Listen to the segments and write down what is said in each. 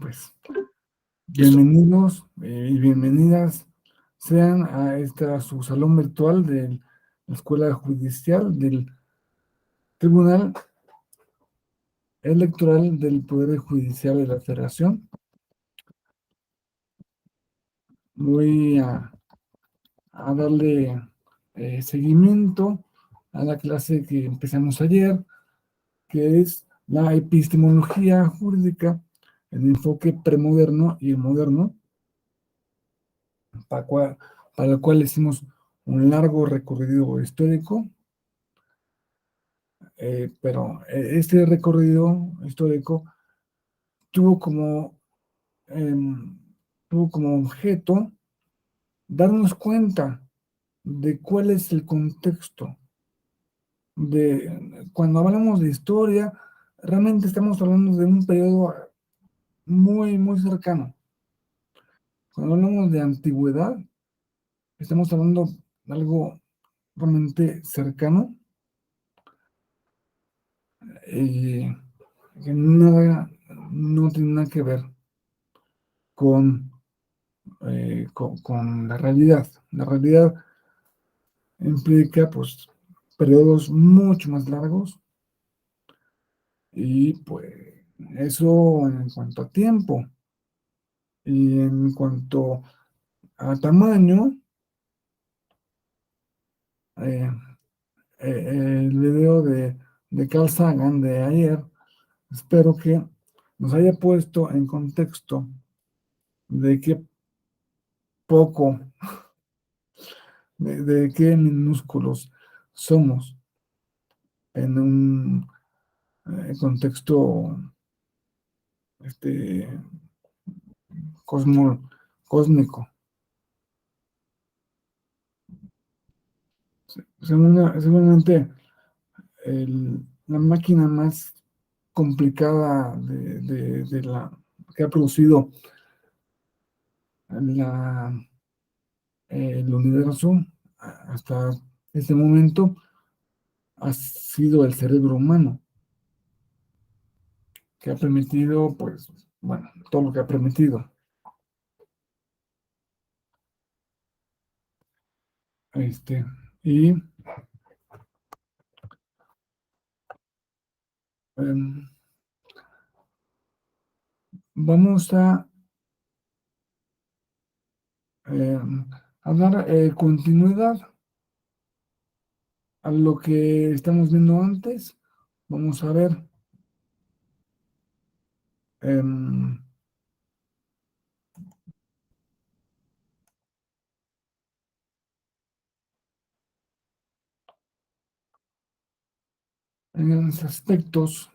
pues Listo. bienvenidos y bienvenidas sean a su salón virtual de la Escuela Judicial del Tribunal Electoral del Poder Judicial de la Federación. Voy a darle seguimiento a la clase que empezamos ayer, que es la epistemología jurídica, el enfoque premoderno y el moderno, para el cual hicimos un largo recorrido histórico, pero este recorrido histórico tuvo como, em, tuvo como objeto darnos cuenta de cuál es el contexto. Cuando hablamos de historia, realmente estamos hablando de un periodo muy, muy cercano. Cuando hablamos de antigüedad, estamos hablando de algo realmente cercano, eh, que nada, no tiene nada que ver con, con la realidad. La realidad implica, pues, periodos mucho más largos y, pues, eso en cuanto a tiempo y en cuanto a tamaño. eh, el video de Carl Sagan de ayer, espero que nos haya puesto en contexto de qué poco, de qué minúsculos somos en un contexto este, cósmico. Seguramente la máquina más complicada de la que ha producido la, el universo hasta este momento ha sido el cerebro humano, que ha permitido, pues, bueno, todo lo que ha permitido. Este, y em, vamos em, a dar continuidad a lo que estamos viendo antes. Vamos a ver em, en los aspectos.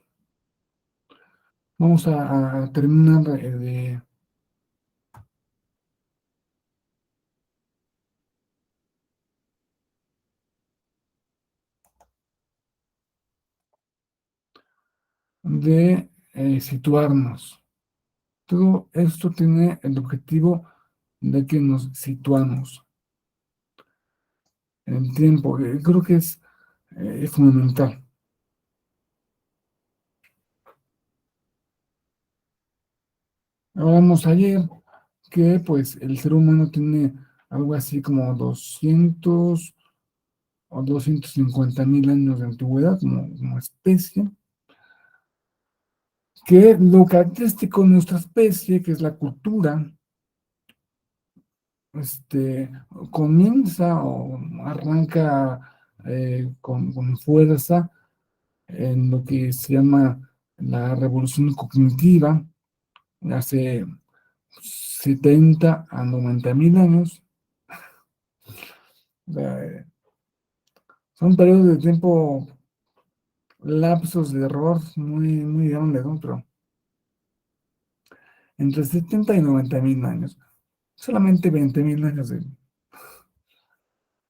Vamos a terminar de situarnos. Todo esto tiene el objetivo de que nos situamos en el tiempo. Creo que es fundamental. Hablamos ayer que pues el ser humano tiene algo así como 200 o 250.000 años de antigüedad como especie, que lo característico de nuestra especie, que es la cultura, este, comienza o arranca con fuerza en lo que se llama la revolución cognitiva, hace 70 a 90.000 años. O sea, son periodos de tiempo, lapsos de error muy, muy grandes, ¿no? Pero entre 70 y 90.000 años, solamente 20.000 años de,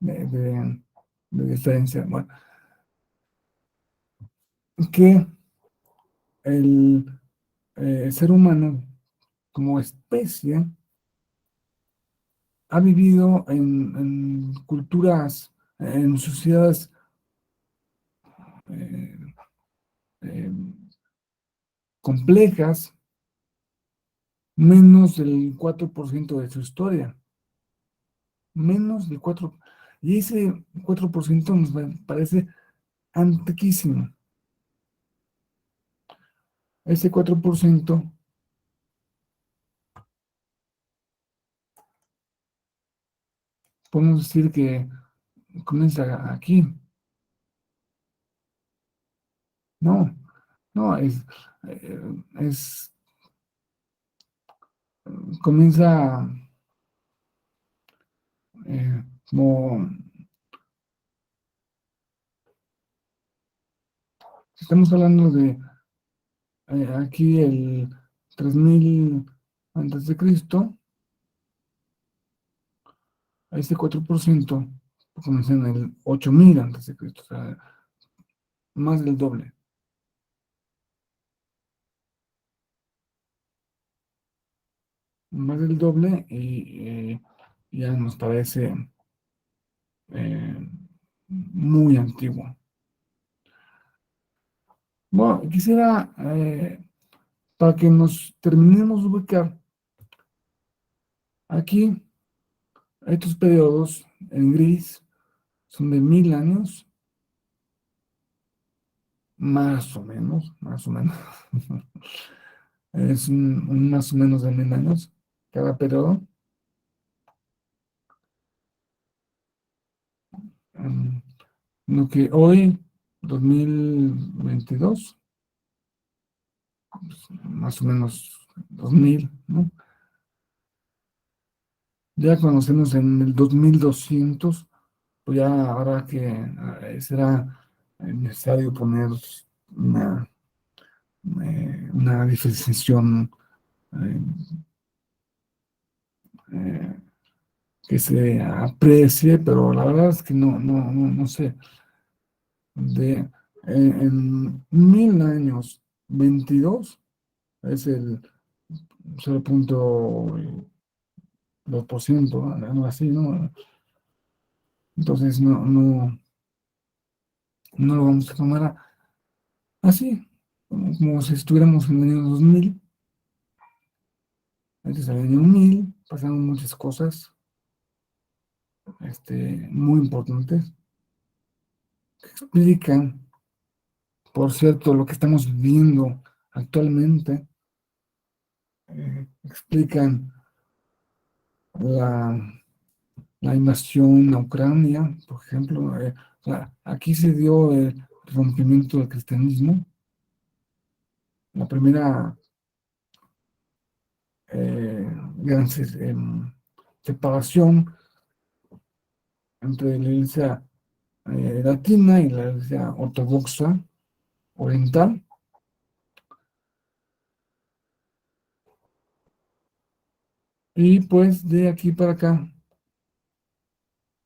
de- de diferencia. Bueno, que el ser humano como especie ha vivido en culturas, en sociedades eh, eh, complejas, menos del 4% de su historia, menos del 4%. Y ese 4% nos parece antiquísimo. Ese 4% podemos decir que comienza aquí. No, no, eh, es, comienza como, estamos hablando de aquí el 3000 antes de Cristo, a ese 4% comienza en el 8000 antes de Cristo, o sea, más del doble. Más del doble y ya nos parece muy antiguo. Bueno, quisiera, para que nos terminemos de ubicar, aquí estos periodos en gris son de 1000 años, más o menos. Es un más o menos de 1000 años cada periodo. Mm, Lo que hoy, 2022, más o menos 2000, ¿no? Ya conocemos en el 2200, pues ya ahora que será necesario poner una, una diferenciación eh, eh, que se aprecie, pero la verdad es que no sé. En 1000 años, 22 es el 0,2%, ¿no? Algo así, ¿no? Entonces no lo vamos a tomar así, como si estuviéramos en el año 2000. Antes del año 1000 pasaron muchas cosas muy importantes que explican, por cierto, lo que estamos viviendo actualmente, explican la, la invasión a Ucrania, por ejemplo. O sea, aquí se dio el rompimiento del cristianismo. La primera gran separación entre la iglesia latina y la iglesia ortodoxa oriental. Y pues de aquí para acá,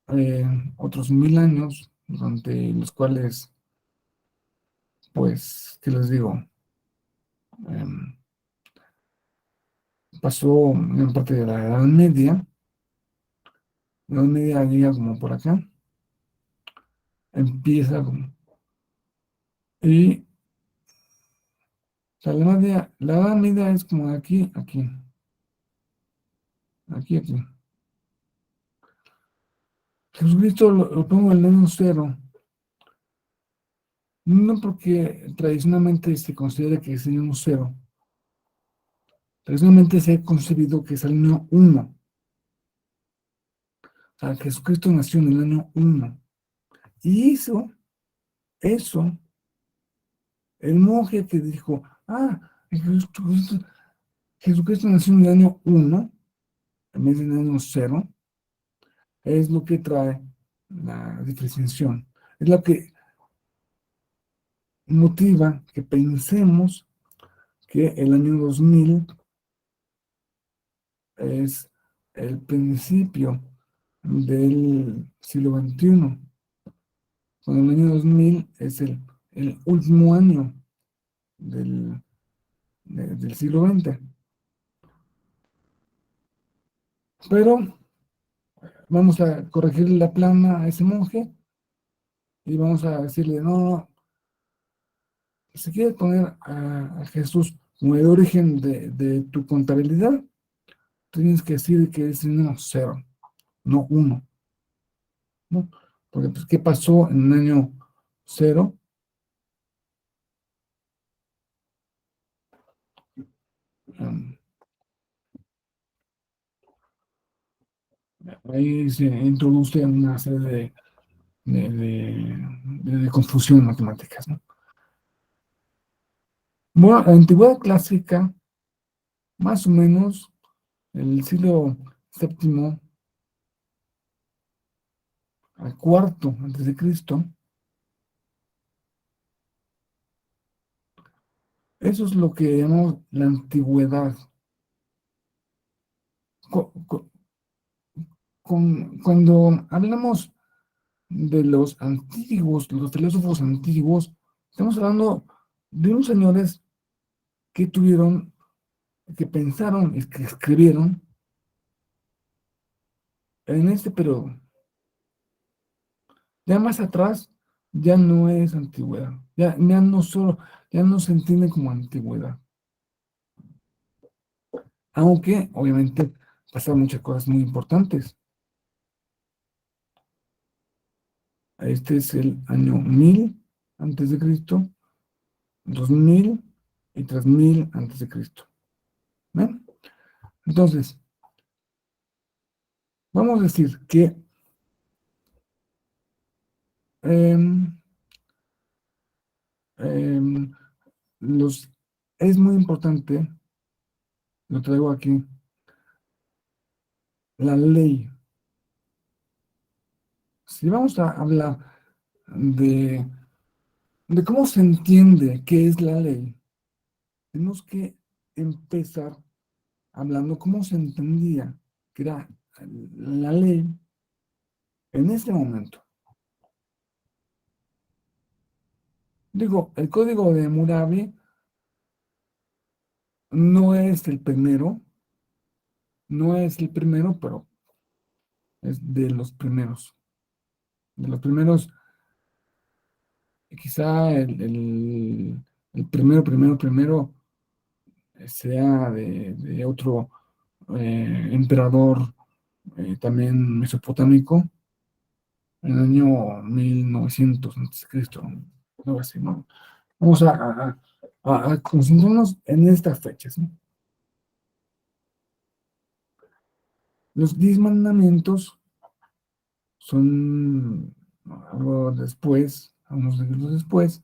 eh, otros 1000 años, durante los cuales, pues, ¿qué les digo? Em, Pasó gran parte de la Edad Media. La Edad Media llega como por acá, empieza y o sea, la Edad Media es como de aquí, aquí, aquí, aquí. Jesucristo lo pongo en el año cero, no porque tradicionalmente se considere que es el año cero, tradicionalmente se ha concebido que es el año uno. O sea, Jesucristo nació en el año uno. Y eso, el monje que dijo, Jesucristo nació en el año uno, en vez del año cero, es lo que trae la diferenciación. Es lo que motiva que pensemos que el año 2000 es el principio del siglo XXI, cuando el año 2000 es el último año del, del siglo XX. Pero vamos a corregirle la plana a ese monje y vamos a decirle, no, si quieres poner a Jesús como el origen de tu contabilidad, tienes que decir que es el número cero, no uno, ¿no? Porque, pues, ¿qué pasó en el año cero? Um, Ahí se introduce una serie de confusión en matemáticas, ¿no? Bueno, la antigüedad clásica, más o menos, el siglo séptimo al cuarto antes de Cristo, eso es lo que llamamos la antigüedad. Cuando hablamos de los antiguos, los filósofos antiguos, estamos hablando de unos señores que tuvieron, que pensaron y que escribieron en este periodo. Ya más atrás, ya no es antigüedad, ya no solo, ya no se entiende como antigüedad. Aunque, obviamente, pasaron muchas cosas muy importantes. Este es el año 1000 antes de Cristo, 2000 y 3000 antes de Cristo. ¿Ven? Entonces, vamos a decir que em, em, los, es muy importante, lo traigo aquí, la ley. Si vamos a hablar de, de cómo se entiende qué es la ley, tenemos que empezar hablando cómo se entendía que era la ley en este momento. Digo, el código de Hammurabi no es el primero, no es el primero, pero es de los primeros, quizá el primero sea de otro emperador también mesopotámico en el año 1900 antes de Cristo, algo así, ¿no? Vamos a concentrarnos en estas fechas, ¿no? Los 10 mandamientos son algo después, unos siglos después,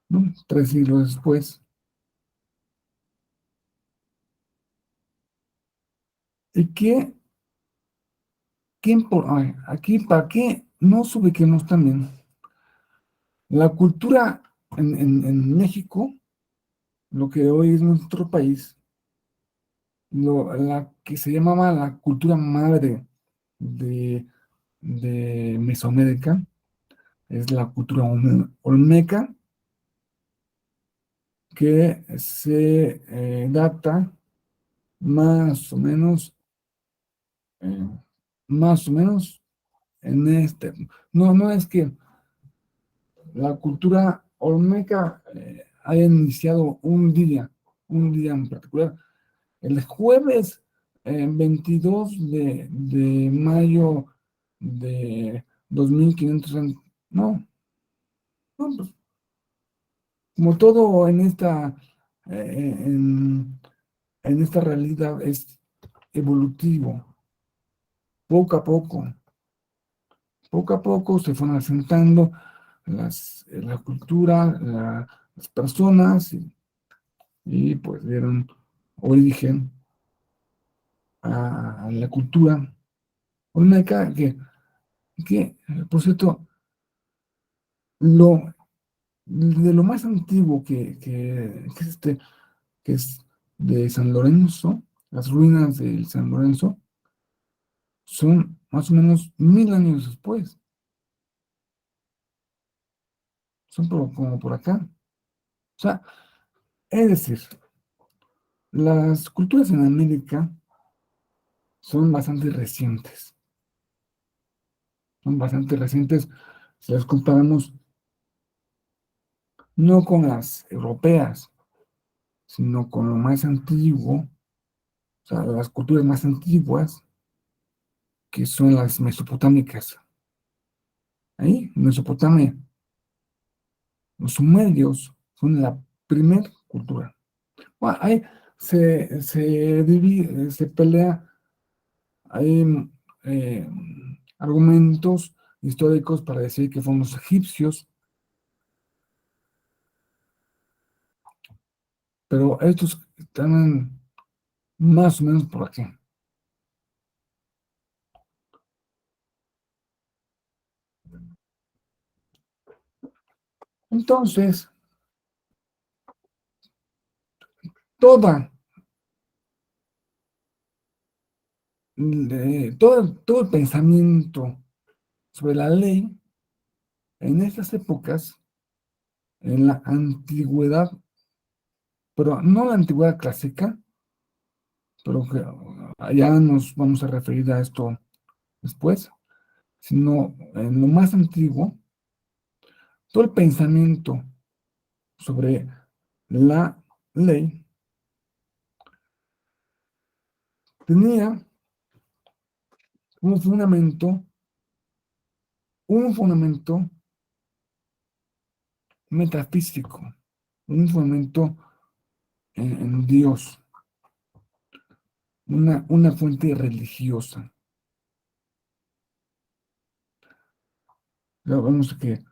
¿no? 3 siglos después. ¿Y aquí, para que nos ubiquemos también, la cultura en México, lo que hoy es nuestro país, la que se llamaba la cultura madre de, de Mesoamérica, es la cultura olmeca, que se data más o menos, eh, más o menos en este. No, no es que la cultura olmeca haya iniciado un día en particular. El jueves 22 de mayo de 2500 años. No, no, pues, como todo en eh, en, en esta realidad es evolutivo, poco a poco, poco a poco se fueron asentando la cultura, las personas y pues dieron origen a la cultura olmeca que, por cierto, lo, de lo más antiguo que es de San Lorenzo, las ruinas de San Lorenzo, son más o menos 1000 años después, son como por acá. O sea, es decir, las culturas en América son bastante recientes si las comparamos no con las europeas, sino con lo más antiguo, O sea, las culturas más antiguas, que son las mesopotámicas. Ahí, en Mesopotamia, los sumerios son la primera cultura. Bueno, ahí se pelea, hay eh, argumentos históricos para decir que fueron los egipcios, pero estos están más o menos por aquí. Entonces, toda, todo el pensamiento sobre la ley en estas épocas, en la antigüedad, pero no la antigüedad clásica, pero que ya nos vamos a referir a esto después, sino en lo más antiguo, todo el pensamiento sobre la ley tenía un fundamento, un fundamento metafísico, un fundamento en Dios, una fuente religiosa. Ya vemos que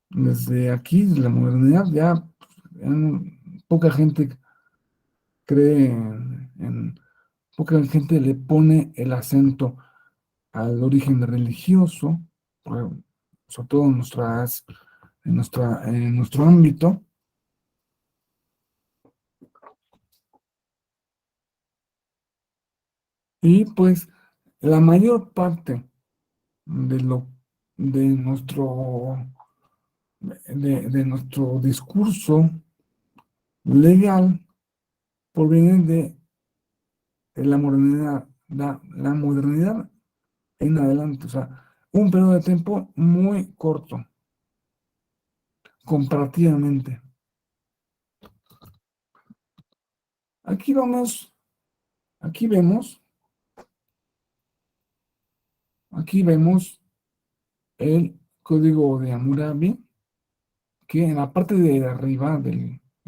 desde aquí, de la modernidad, poca gente cree poca gente le pone el acento al origen religioso, por- sobre todo en nuestro ámbito, y pues la mayor parte de lo de de nuestro discurso legal proviene de la modernidad, la modernidad en adelante, o sea, un periodo de tiempo muy corto, comparativamente. Aquí vamos, aquí vemos, aquí vemos el código de Hammurabi, que en la parte de arriba o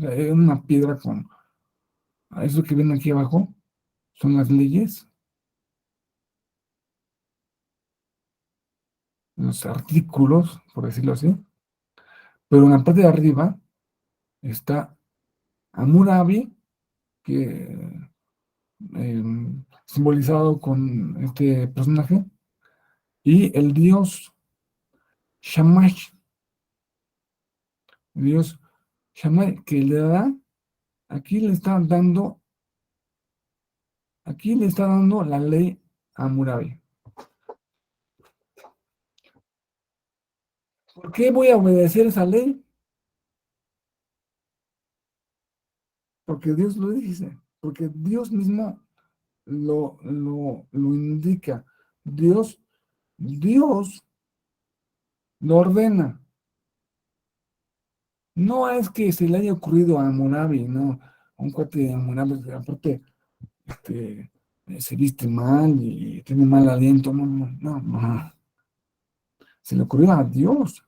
sea, es una piedra con eso que ven aquí abajo, son las leyes, los artículos, por decirlo así, pero en la parte de arriba está Hammurabi, que simbolizado con este personaje, y el dios Shamash, dios Shamash, que le da, aquí le está dando, aquí le está dando la ley a Hammurabi. ¿Por qué voy a obedecer esa ley? Porque Dios lo dice, porque Dios mismo lo indica. Dios lo ordena. No es que se le haya ocurrido a Hammurabi, no, a un cuate de Hammurabi, que aparte se viste mal y tiene mal aliento, no. Se le ocurrió a Dios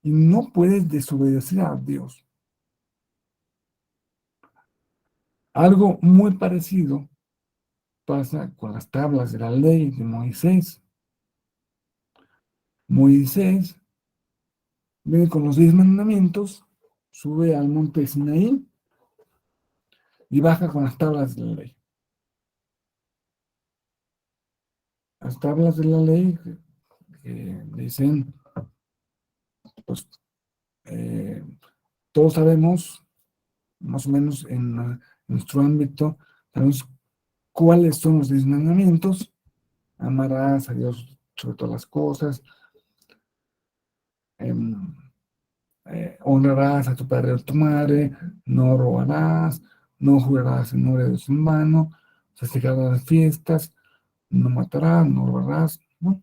y no puedes desobedecer a Dios. Algo muy parecido pasa con las tablas de la ley de Moisés. Moisés viene con los 10 mandamientos, sube al monte Sinaí y baja con las tablas de la ley. Las tablas de la ley que dicen, pues eh, todos sabemos, más o menos en nuestro ámbito, sabemos cuáles son los 10 mandamientos. Amarás a Dios sobre todas las cosas, em, honrarás a tu padre y a tu madre, no robarás, no jurarás en nombre de Dios en vano, festejarás las fiestas, no matarás, no robarás, ¿no?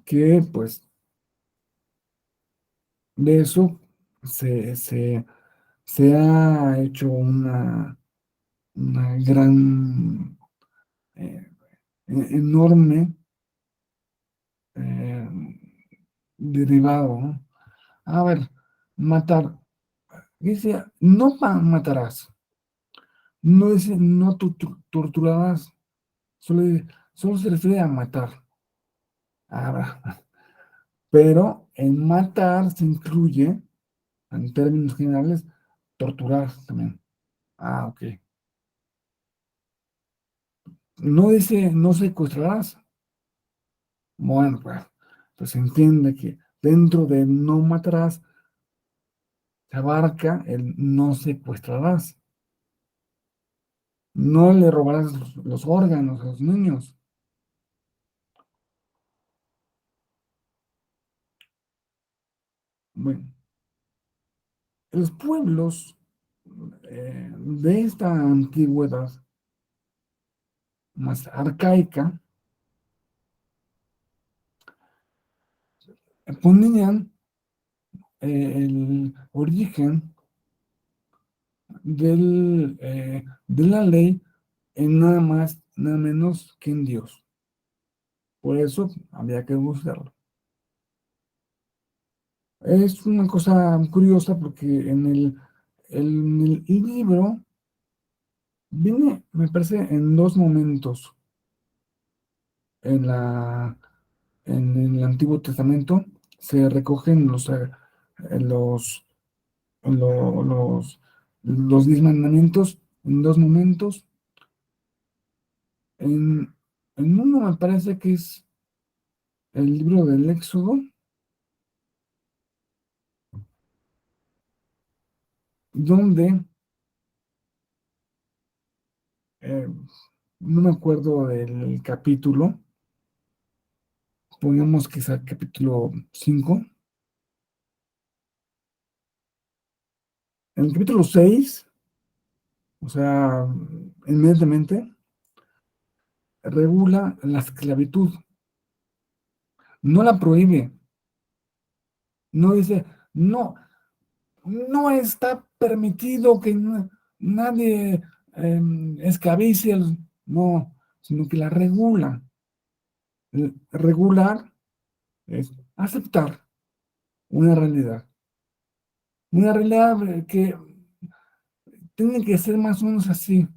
Que pues de eso se, se, se ha hecho una gran, eh, enorme eh, derivado, ¿no? A ver, matar. Dice, no matarás. No dice, no torturarás. Solo se refiere a matar. Ahora, pero en matar se incluye, en términos generales, torturar también. Ah, ok. No dice, no secuestrarás. Bueno, pues se entiende que dentro de no matarás se abarca el no secuestrarás. No le robarás los órganos a los niños. Bueno, los pueblos de esta antigüedad más arcaica ponían el origen de la ley en nada más, nada menos que en Dios. Por eso había que buscarlo. Es una cosa curiosa porque en el libro viene, me parece, en dos momentos. En en el Antiguo Testamento se recogen los, lo- los 10 mandamientos en dos momentos. En, en uno me parece que es el libro del Éxodo, donde eh, no me acuerdo del capítulo, pongamos que sea el capítulo 5. En el capítulo 6, o sea, inmediatamente, regula la esclavitud. No la prohíbe, no dice, no, no está permitido que nadie esclavice, no, sino que la regula. Regular es aceptar una realidad que tiene que ser más o menos así.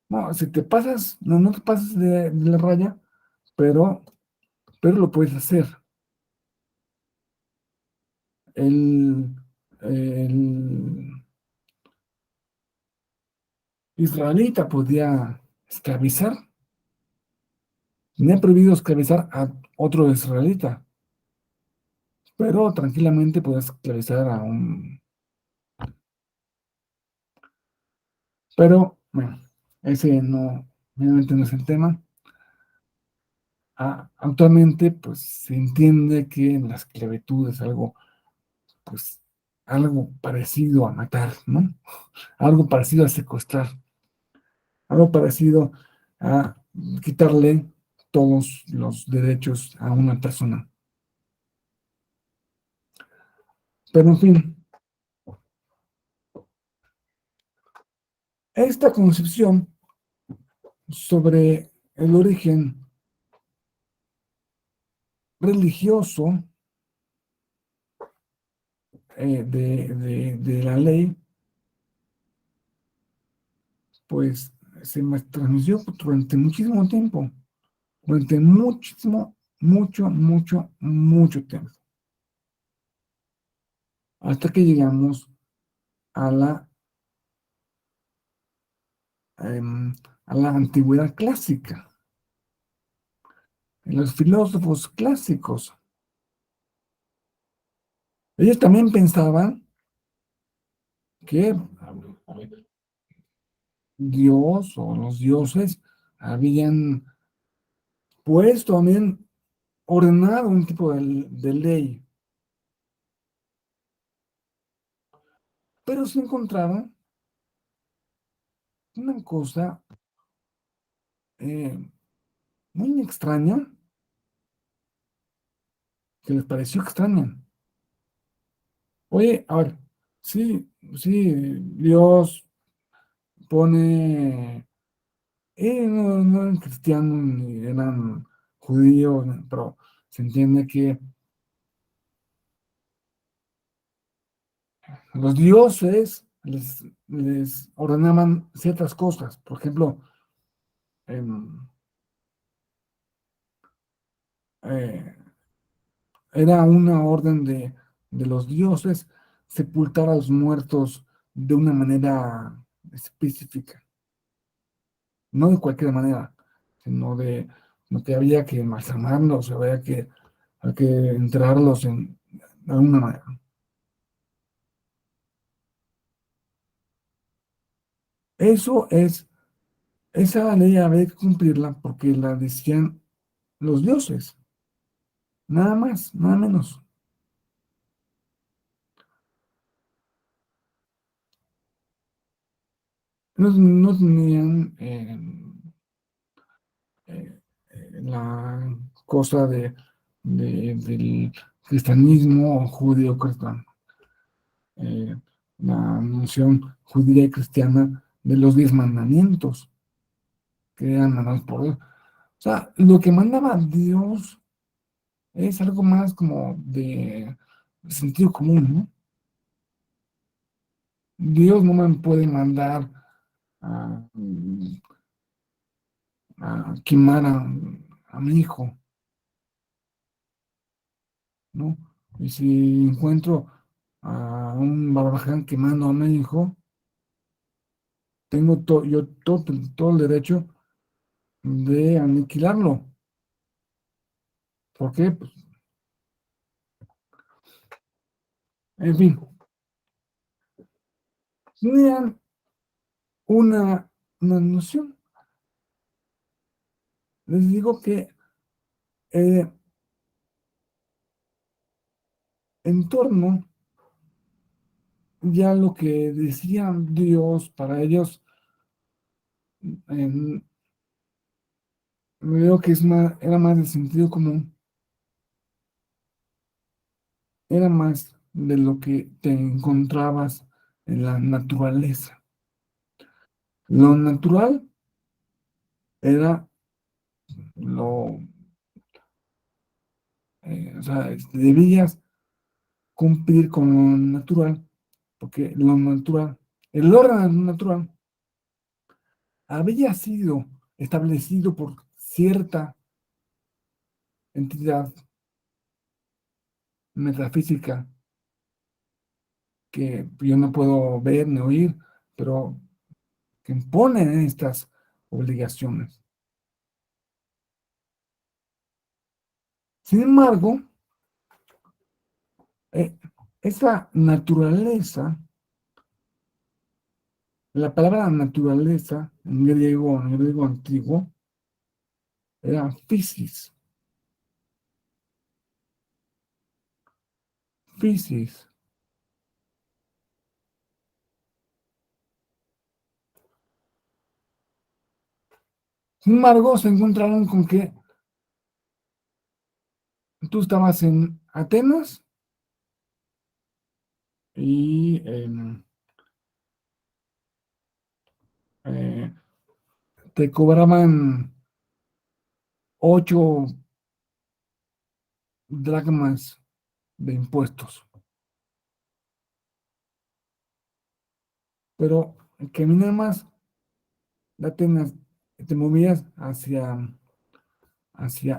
No, si te pasas, no, no te pases de la raya, pero, pero lo puedes hacer. El, el israelita podía esclavizar, tenía prohibido esclavizar a otro israelita, pero tranquilamente podía esclavizar a un... Pero, bueno, ese no, realmente no es el tema. Actualmente, pues se entiende que la esclavitud es algo, pues, algo parecido a matar, ¿no? Algo parecido a secuestrar, algo parecido a quitarle todos los derechos a una persona. Pero en fin, esta concepción sobre el origen religioso de la ley, pues se me transmitió durante muchísimo tiempo, durante muchísimo, mucho tiempo, hasta que llegamos a em, a la antigüedad clásica, en los filósofos clásicos. Ellos también pensaban que Dios o los dioses habían puesto, también ordenado un tipo de ley, pero se encontraron una cosa eh, muy extraña, que les pareció extraña. Oye, a ver, Sí, sí, Dios pone, no eran cristianos ni eran judíos, pero se entiende que los dioses les ordenaban ciertas cosas. Por ejemplo, em, eh, era una orden de los dioses sepultar a los muertos de una manera específica, no de cualquier manera, sino de sino que había que embalsamarlos, hay que enterrarlos de alguna manera. Eso es, esa ley había que cumplirla porque la decían los dioses, nada más, nada menos. No tenían la cosa del cristianismo judío-cristiano, eh, la noción judía y cristiana de los 10 mandamientos que eran mandados por Dios. O sea, lo que mandaba Dios es algo más como de sentido común, ¿no? Dios no me puede mandar a, a quemar a mi hijo, ¿no? Y si encuentro a un barbaján quemando a mi hijo, tengo yo todo el derecho de aniquilarlo. ¿Por qué? Pues, en fin, tenían una noción. Les digo que eh, en torno ya lo que decía Dios para ellos, eh, veo que era más de sentido común, era más de lo que te encontrabas en la naturaleza. Lo natural era lo, o sea, debías cumplir con lo natural, porque lo natural, el orden natural había sido establecido por cierta entidad metafísica que yo no puedo ver ni oír, pero que imponen estas obligaciones. Sin embargo, eh, esa naturaleza, la palabra naturaleza en griego antiguo, era physis, physis. Sin embargo, se encontraron con que tú estabas en Atenas y eh, te cobraban 8 dracmas de impuestos, pero que nada más de Atenas te movías hacia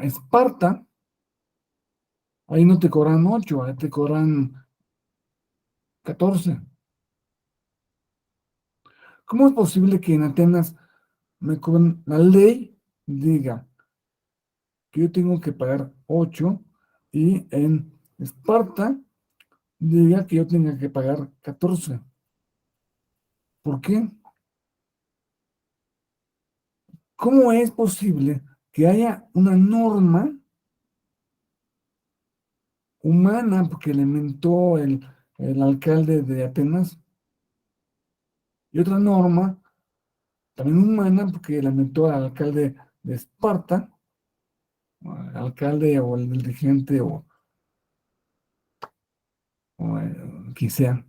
Esparta, ahí no te cobran 8, ahí te cobran 14. ¿Cómo es posible que en Atenas me cobren la ley diga que yo tengo que pagar 8 y en Esparta diga que yo tenga que pagar 14? ¿Por qué? ¿Cómo es posible que haya una norma humana porque le inventó el alcalde de Atenas y otra norma también humana porque la inventó el alcalde de Esparta, o el alcalde o el dirigente o quien sea?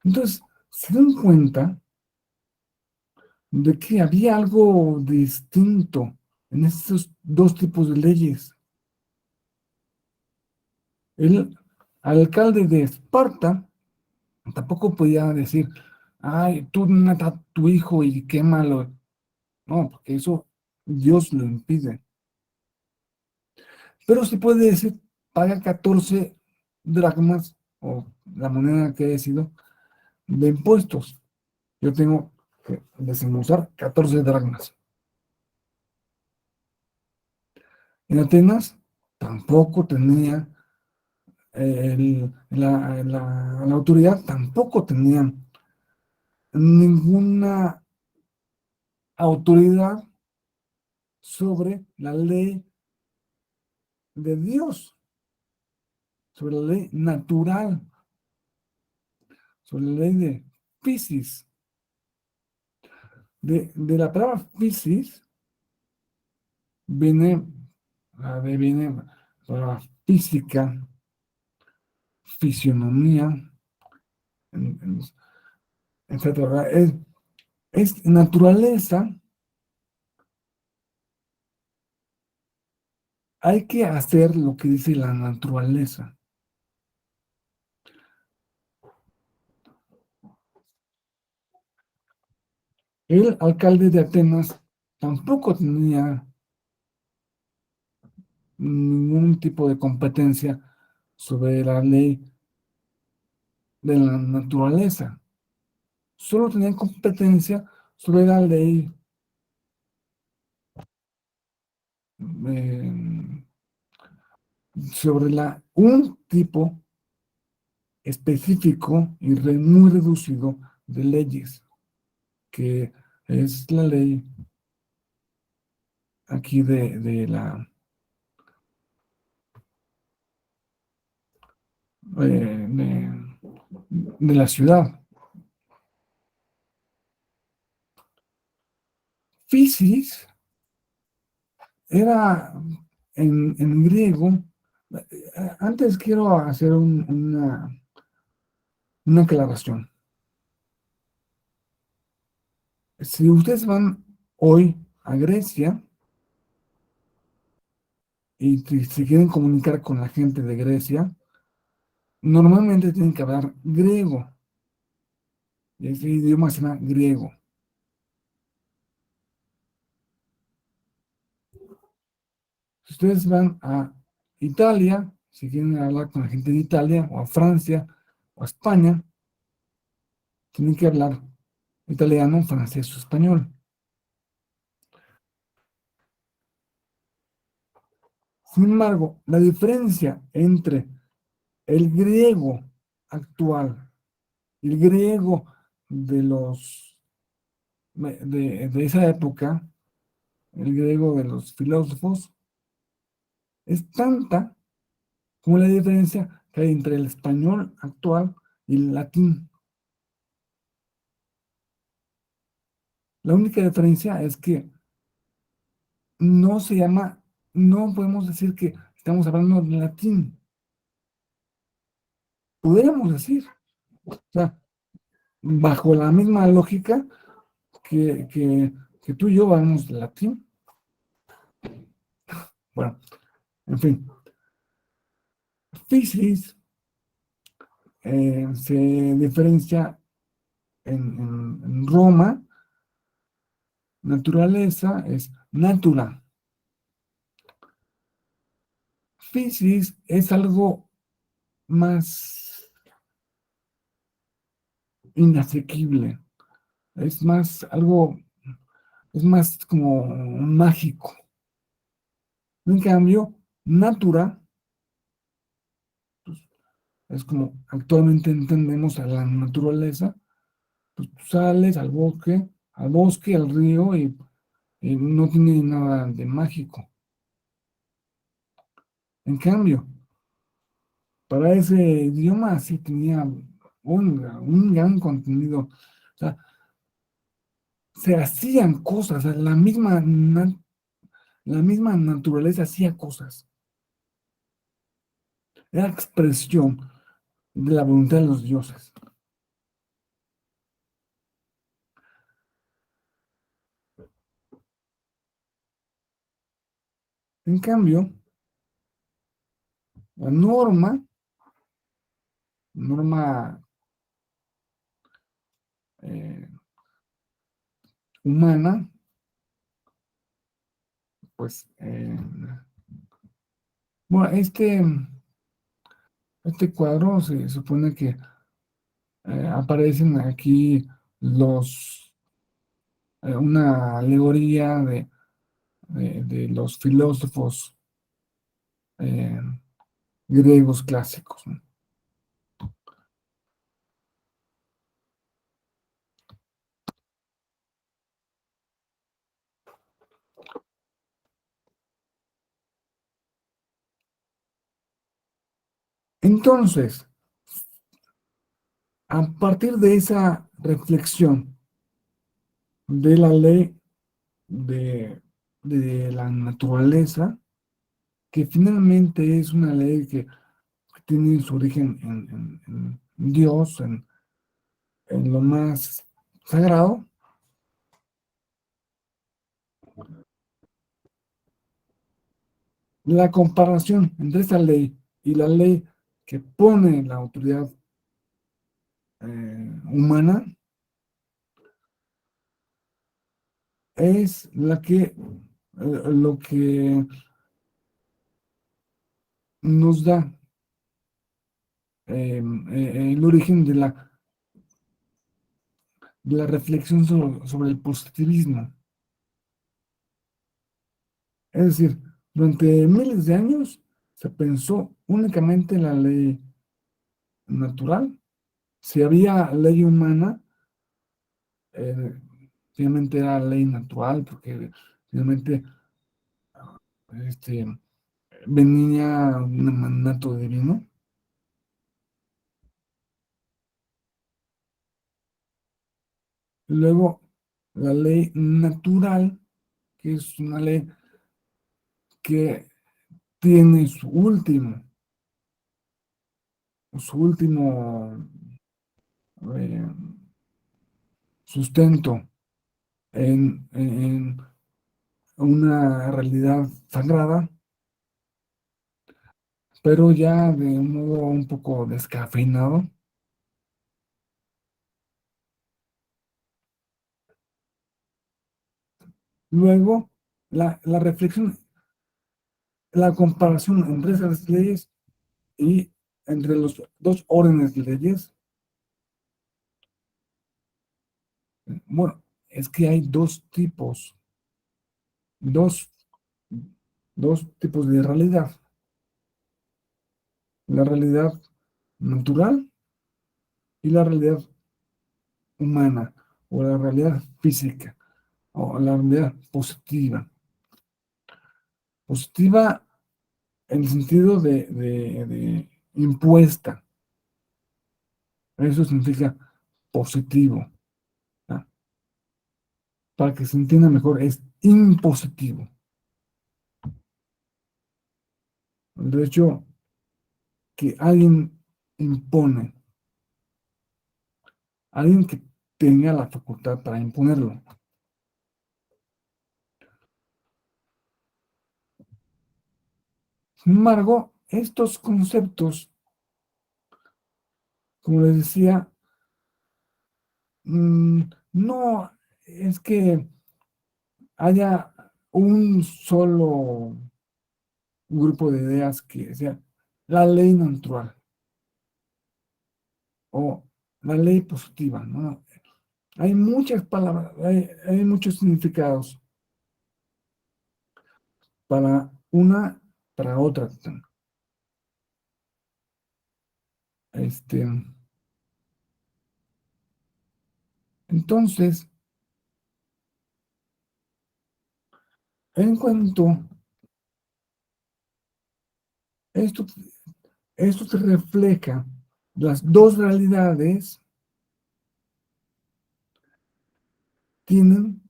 Entonces, se dan cuenta de que había algo distinto en estos dos tipos de leyes. El alcalde de Esparta tampoco podía decir, ay, tú mata a tu hijo y quémalo. No, porque eso Dios lo impide. Pero sí puede decir, paga 14 dracmas o la moneda que haya sido de impuestos. Yo tengo que desembolsar 14 dracmas. En Atenas tampoco tenía la autoridad, tampoco tenía ninguna autoridad sobre la ley de Dios, sobre la ley natural, sobre la ley de Piscis. De la palabra Piscis viene, viene la física, fisionomía, en- etcétera. Es naturaleza, hay que hacer lo que dice la naturaleza. El alcalde de Atenas tampoco tenía ningún tipo de competencia sobre la ley de la naturaleza. Solo tenía competencia sobre la ley eh, sobre un tipo específico y muy reducido de leyes, que es la ley aquí de la ciudad. Fisis era en griego. Antes quiero hacer una aclaración. Si ustedes van hoy a Grecia y si se quieren comunicar con la gente de Grecia, normalmente tienen que hablar griego. Y ese idioma se llama griego. Si ustedes van a Italia, si quieren hablar con la gente de Italia, o a Francia, o a España, tienen que hablar italiano, francés o español. Sin embargo, la diferencia entre el griego actual y el griego de de esa época, el griego de los filósofos, es tanta como la diferencia que hay entre el español actual y el latín. La única diferencia es que no se llama, no podemos decir que estamos hablando de latín. Podríamos decir, o sea, bajo la misma lógica que tú y yo hablamos de latín. Bueno, en fin, Físics se diferencia en Roma, naturaleza es natura. Físics es algo más inasequible, es más algo, es más como mágico. En cambio, natura es como actualmente entendemos a la naturaleza, pues tú sales al bosque, al río y no tiene nada de mágico. En cambio, para ese idioma sí tenía un gran contenido. O sea, se hacían cosas, o sea, la misma naturaleza hacía cosas. Era expresión de la voluntad de los dioses. En cambio, la norma eh, humana, pues, bueno, este cuadro se supone que aparecen aquí una alegoría de los filósofos eh, griegos clásicos, ¿no? Entonces, a partir de esa reflexión de la ley de, de la naturaleza, que finalmente es una ley que tiene su origen en Dios, en lo más sagrado, la comparación entre esa ley y la ley que pone la autoridad humana es lo que nos da el origen de la reflexión sobre el positivismo. Es decir, durante miles de años se pensó únicamente en la ley natural. Si había ley humana, eh, finalmente era ley natural, porque finalmente este, venía un mandato divino. Luego, la ley natural, que es una ley que tiene su último eh, sustento en una realidad sagrada, pero ya de un modo un poco descafeinado. Luego, la reflexión, la comparación entre esas leyes y entre los dos órdenes de leyes, bueno, es que hay dos, dos tipos de realidad. La realidad natural y la realidad humana, o la realidad física, o la realidad positiva. Positiva en el sentido de impuesta. Eso significa positivo, ¿no? Para que se entienda mejor, es impositivo. El derecho que alguien impone, alguien que tenga la facultad para imponerlo. Sin embargo, estos conceptos, como les decía, no es que haya un solo grupo de ideas que sea la ley natural o la ley positiva, ¿no? Hay muchas palabras, hay muchos significados para una, para otra. Este, entonces, en cuanto esto, esto se refleja, las dos realidades tienen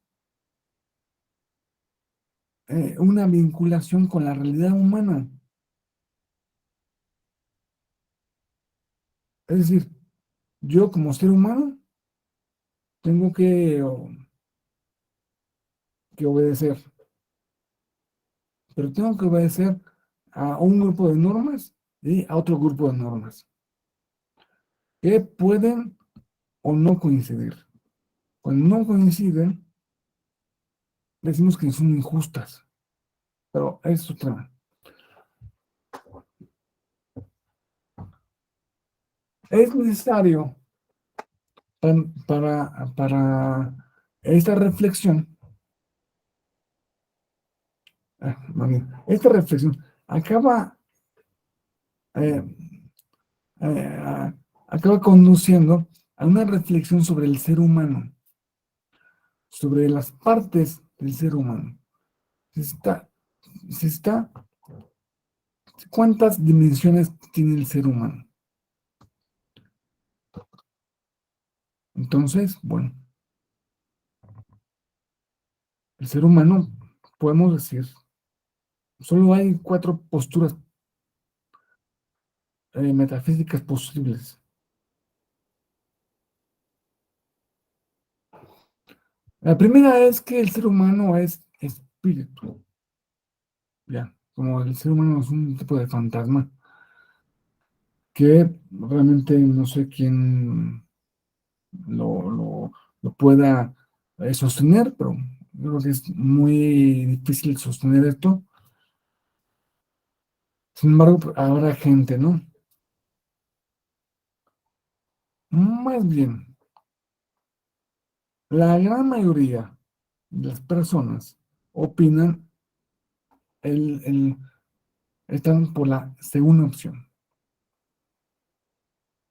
una vinculación con la realidad humana. Es decir, yo como ser humano tengo que obedecer, pero tengo que obedecer a un grupo de normas y a otro grupo de normas que pueden o no coincidir. Cuando no coinciden, decimos que son injustas, pero es otra. Es necesario para esta reflexión, más bien, esta reflexión acaba, eh, eh, acaba conduciendo a una reflexión sobre el ser humano, sobre las partes del ser humano. Se está, se está, ¿Cuántas dimensiones tiene el ser humano? Entonces, bueno, el ser humano, podemos decir, solo hay cuatro posturas metafísicas posibles. La primera es que el ser humano es espíritu, ya, como el ser humano es un tipo de fantasma que realmente no sé quién lo, lo, lo pueda sostener, pero yo creo que es muy difícil sostener esto. Sin embargo, pues, habrá gente, ¿no? Más bien, la gran mayoría de las personas opinan, el, el, están por la segunda opción,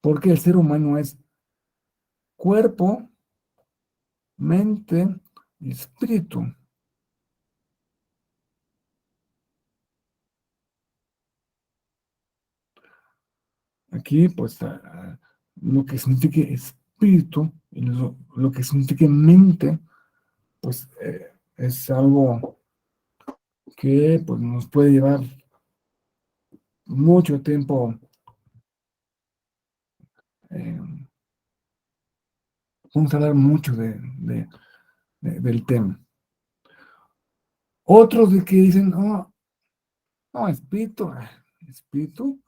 porque el ser humano es cuerpo, mente y espíritu. Aquí, pues, lo que significa espíritu y lo que significa mente, pues, es algo que pues, nos puede llevar mucho tiempo. eh, Vamos a hablar mucho del tema. Otros de que dicen, no, no, espíritu, espíritu,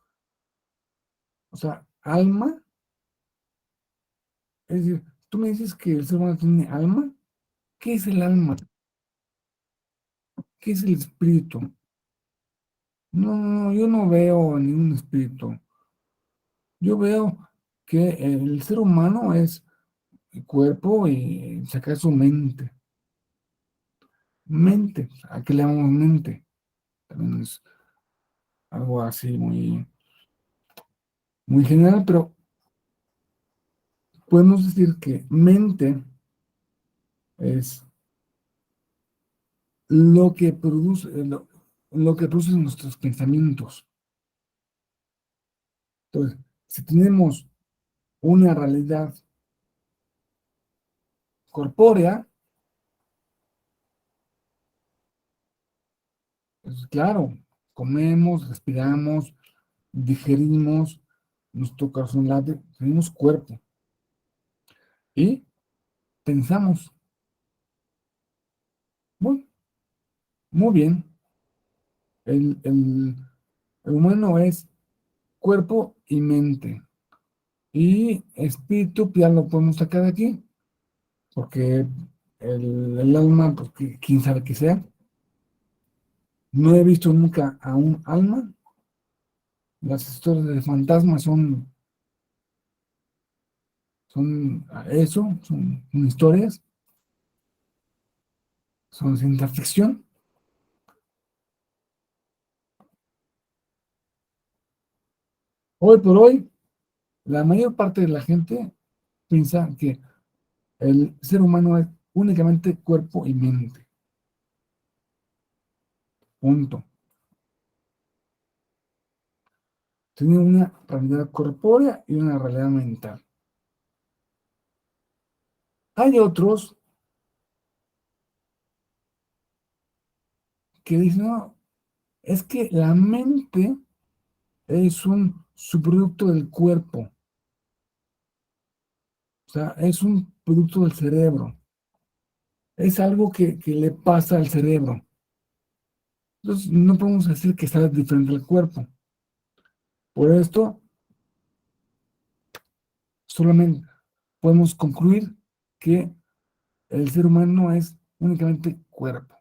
o sea, alma, es decir, tú me dices que el ser humano tiene alma. ¿Qué es el alma? ¿Qué es el espíritu? No, no, no, yo no veo ningún espíritu. Yo veo que el ser humano es el cuerpo y sacar su mente. Mente, ¿a qué le llamamos mente? También es algo así muy, muy general, pero podemos decir que mente es lo que produce, lo que producen nuestros pensamientos. Entonces, si tenemos una realidad corpórea, pues claro, comemos, respiramos, digerimos, nuestro corazón late, tenemos cuerpo y pensamos. Muy, muy bien, el, el, el humano es cuerpo y mente. Y espíritu, pues, ya lo podemos sacar de aquí, porque el alma, pues quién sabe qué sea. No he visto nunca a un alma. Las historias de fantasmas son eso, son historias, son ciencia ficción. Hoy por hoy, la mayor parte de la gente piensa que el ser humano es únicamente cuerpo y mente. Punto. Tiene una realidad corpórea y una realidad mental. Hay otros que dicen, no, es que la mente es un subproducto del cuerpo, o sea, es un producto del cerebro, es algo que le pasa al cerebro. Entonces, no podemos decir que está diferente el cuerpo. Por esto, solamente podemos concluir que el ser humano es únicamente cuerpo,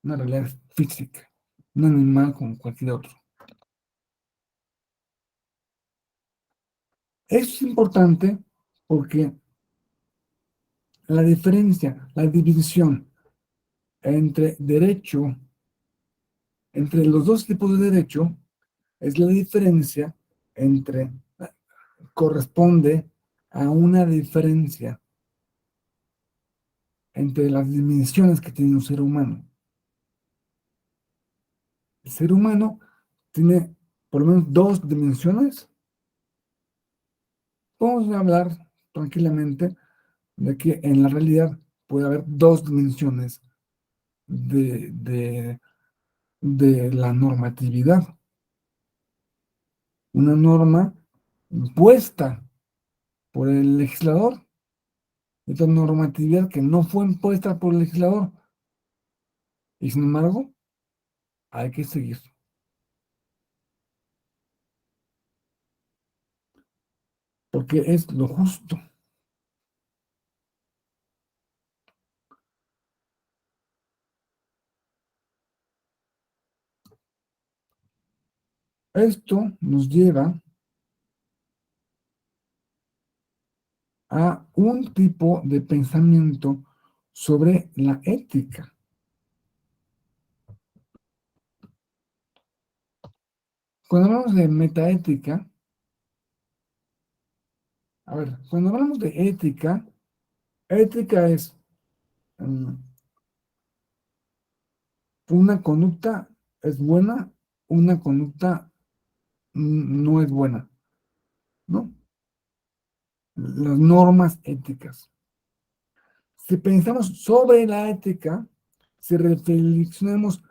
una realidad física, un animal como cualquier otro. Eso es importante porque la diferencia, la división entre derecho, entre los dos tipos de derecho, es la diferencia entre, corresponde a una diferencia entre las dimensiones que tiene un ser humano. El ser humano tiene por lo menos dos dimensiones. Podemos hablar tranquilamente de que en la realidad puede haber dos dimensiones de la normatividad. Una norma impuesta por el legislador y otra normatividad que no fue impuesta por el legislador. Y sin embargo, hay que seguir. Porque es lo justo. Esto nos lleva a un tipo de pensamiento sobre la ética. Cuando hablamos de metaética, a ver, cuando hablamos de ética, ética es um, una conducta es buena, una conducta no es buena, ¿no? Las normas éticas. Si pensamos sobre la ética, si reflexionamos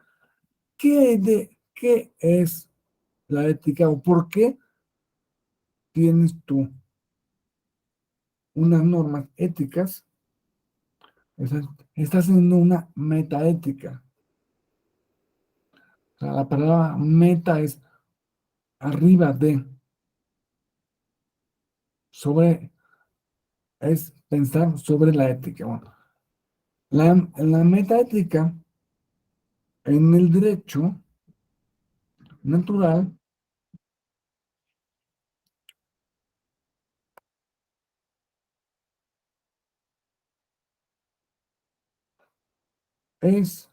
qué es la ética o por qué tienes tú unas normas éticas, estás, estás haciendo una metaética. O sea, la palabra meta es arriba de, sobre, es pensar sobre la ética. Bueno, la metaética en el derecho natural es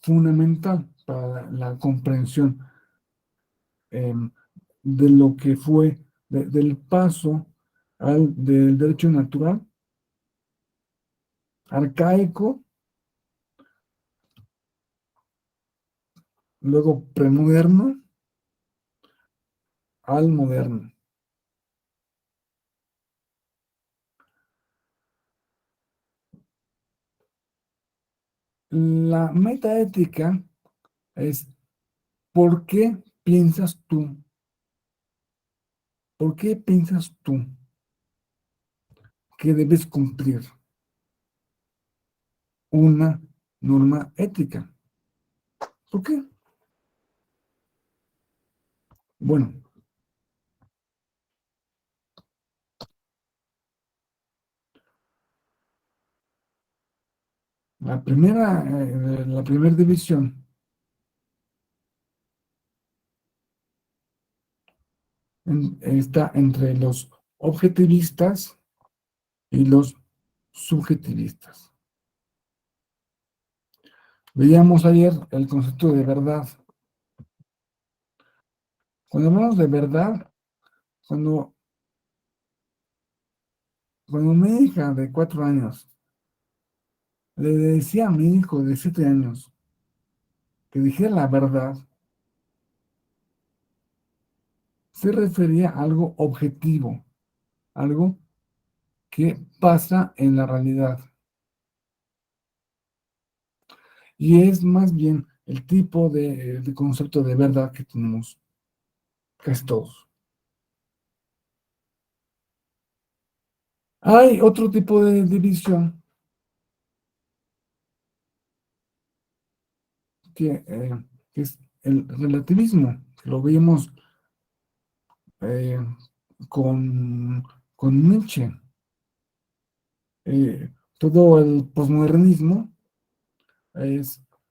fundamental para la comprensión em, de lo que fue, del paso del derecho natural, arcaico, luego premoderno, al moderno. La metaética es ¿por qué piensas tú? ¿Por qué piensas tú que debes cumplir una norma ética? ¿Por qué? Bueno, la primera división está entre los objetivistas y los subjetivistas. Veíamos ayer el concepto de verdad. Cuando hablamos de verdad, cuando, cuando mi hija de 4 años le decía a mi hijo de 7 años que dijera la verdad, se refería a algo objetivo, algo que pasa en la realidad. Y es más bien el tipo de concepto de verdad que tenemos casi todos. Hay otro tipo de división que es el relativismo, que lo vimos eh, con, con Nietzsche. Todo el posmodernismo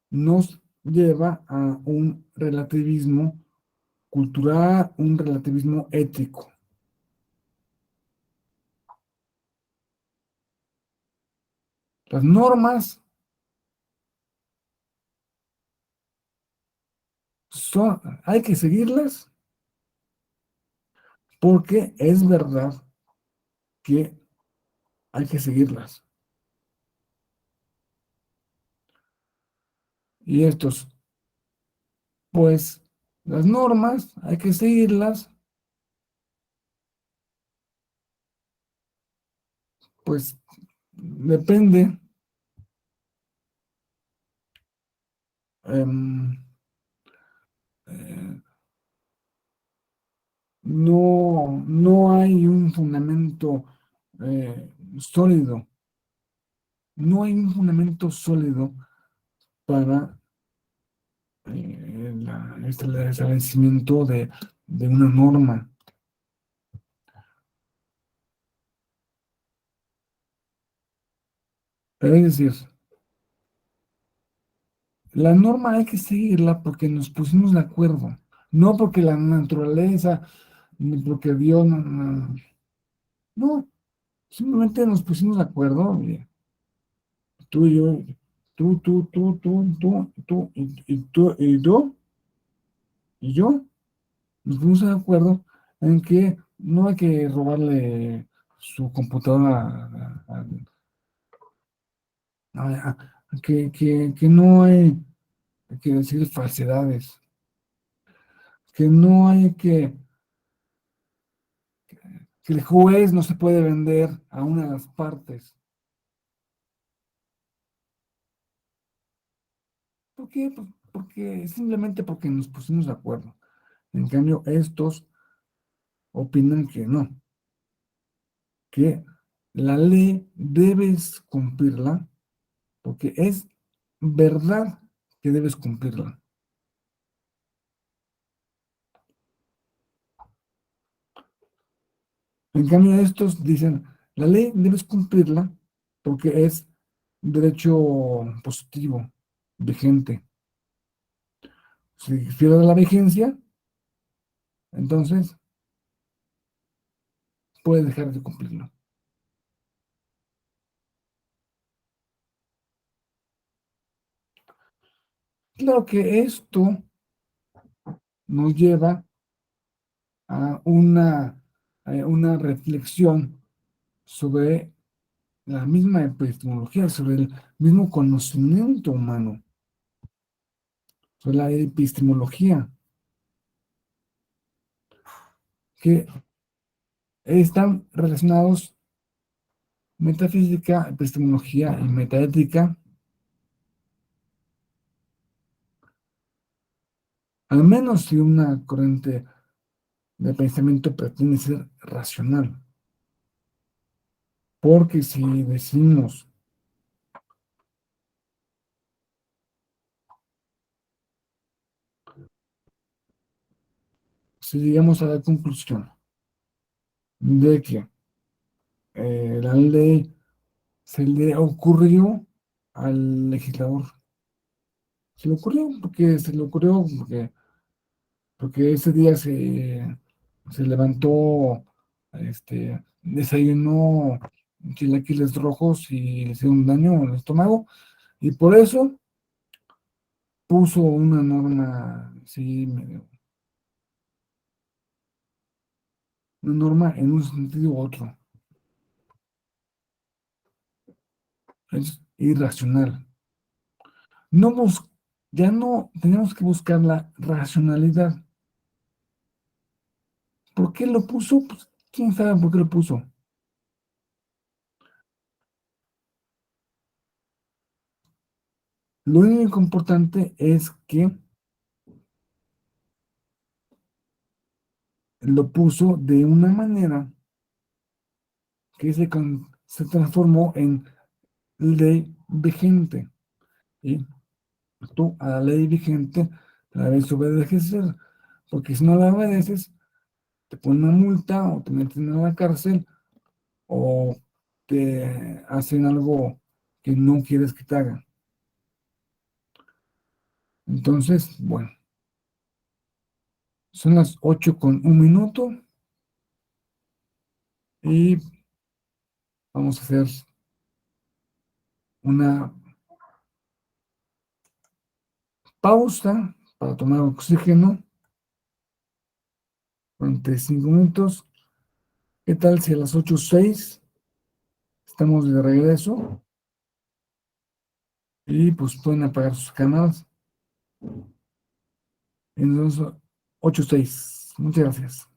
nos lleva a un relativismo cultural, un relativismo ético. Las normas hay que seguirlas porque es verdad que hay que seguirlas. Y estos, pues, las normas hay que seguirlas, pues, depende. em, eh, no hay un fundamento sólido, no hay un fundamento sólido para el establecimiento de una norma. Es decir, la norma hay que seguirla porque nos pusimos de acuerdo, no porque la naturaleza, ni porque Dios, no, no, simplemente nos pusimos de acuerdo, tú y yo, y yo, nos pusimos de acuerdo en que no hay que robarle su computadora que no hay que decir falsedades, que no hay que el juez no se puede vender a una de las partes. ¿Por qué? Pues porque simplemente porque nos pusimos de acuerdo. En cambio, estos opinan que no, que la ley debes cumplirla porque es verdad que debes cumplirla. En cambio, estos dicen, la ley debes cumplirla porque es derecho positivo, vigente. Si pierde la vigencia, entonces puede dejar de cumplirlo. Claro que esto nos lleva a una reflexión sobre la misma epistemología, sobre el mismo conocimiento humano, sobre la epistemología, que están relacionados metafísica, epistemología y metaética, al menos si una corriente de pensamiento pretende ser racional. Porque si decimos, si llegamos a la conclusión de que la ley se le ocurrió al legislador, se le ocurrió porque se le ocurrió, porque ese día se levantó, desayunó chilaquiles rojos y le hicieron daño al estómago, y por eso puso una norma, sí, una norma en un sentido u otro. Es irracional. No ya no tenemos que buscar la racionalidad. ¿Por qué lo puso? Pues, quién sabe por qué lo puso. Lo único importante es que lo puso de una manera que se transformó en ley vigente. ¿Sí? tú a la ley vigente la debes obedecer, porque si no la obedeces, te ponen una multa o te meten a la cárcel o te hacen algo que no quieres que te hagan. Entonces, bueno, son las 8:01 y vamos a hacer una pausa para tomar oxígeno durante 5 minutos. ¿Qué tal si a las 8:06 estamos de regreso? Y pues pueden apagar sus cámaras. Entonces, 8:06. Muchas gracias.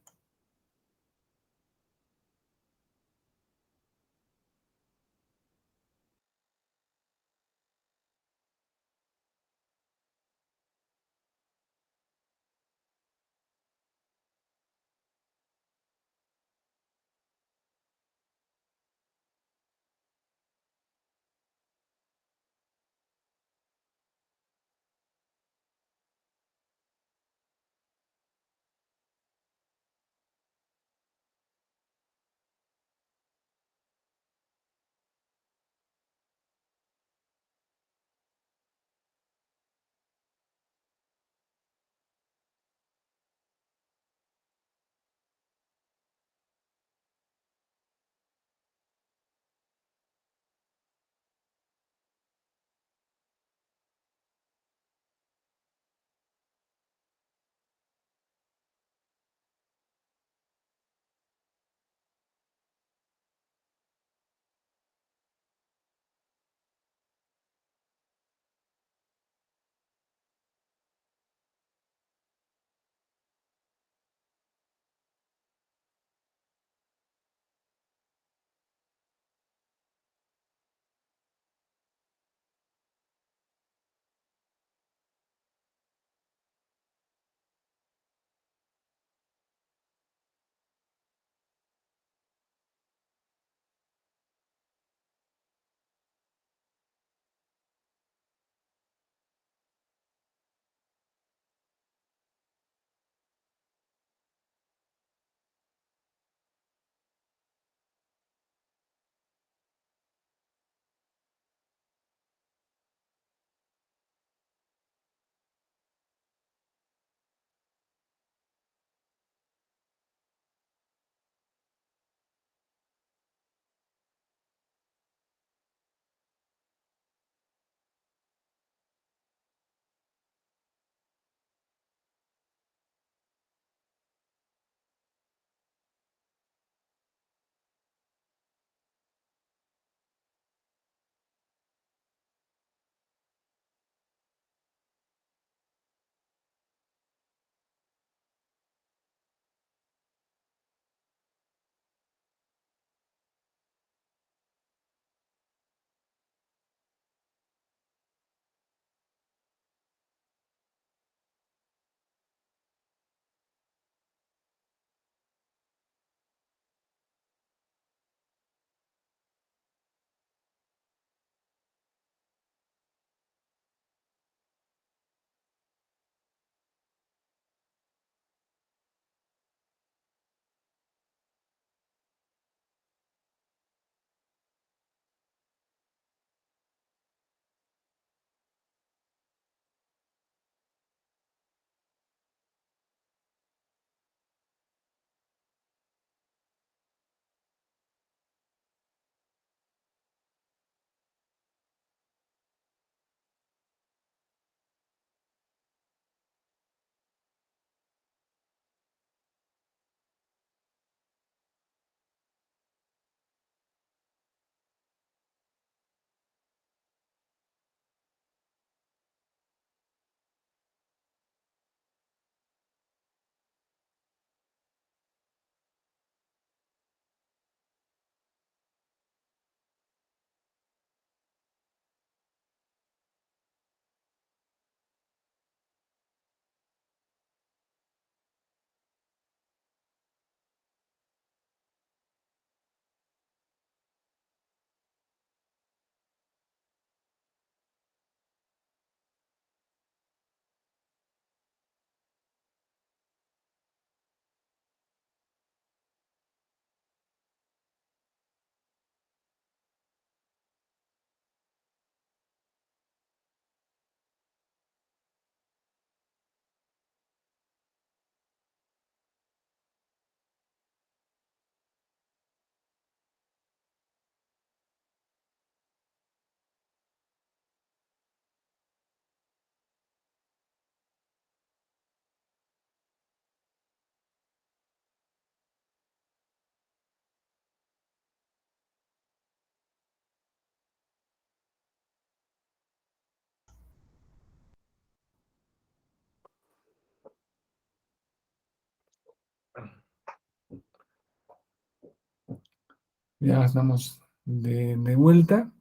Ya estamos de vuelta.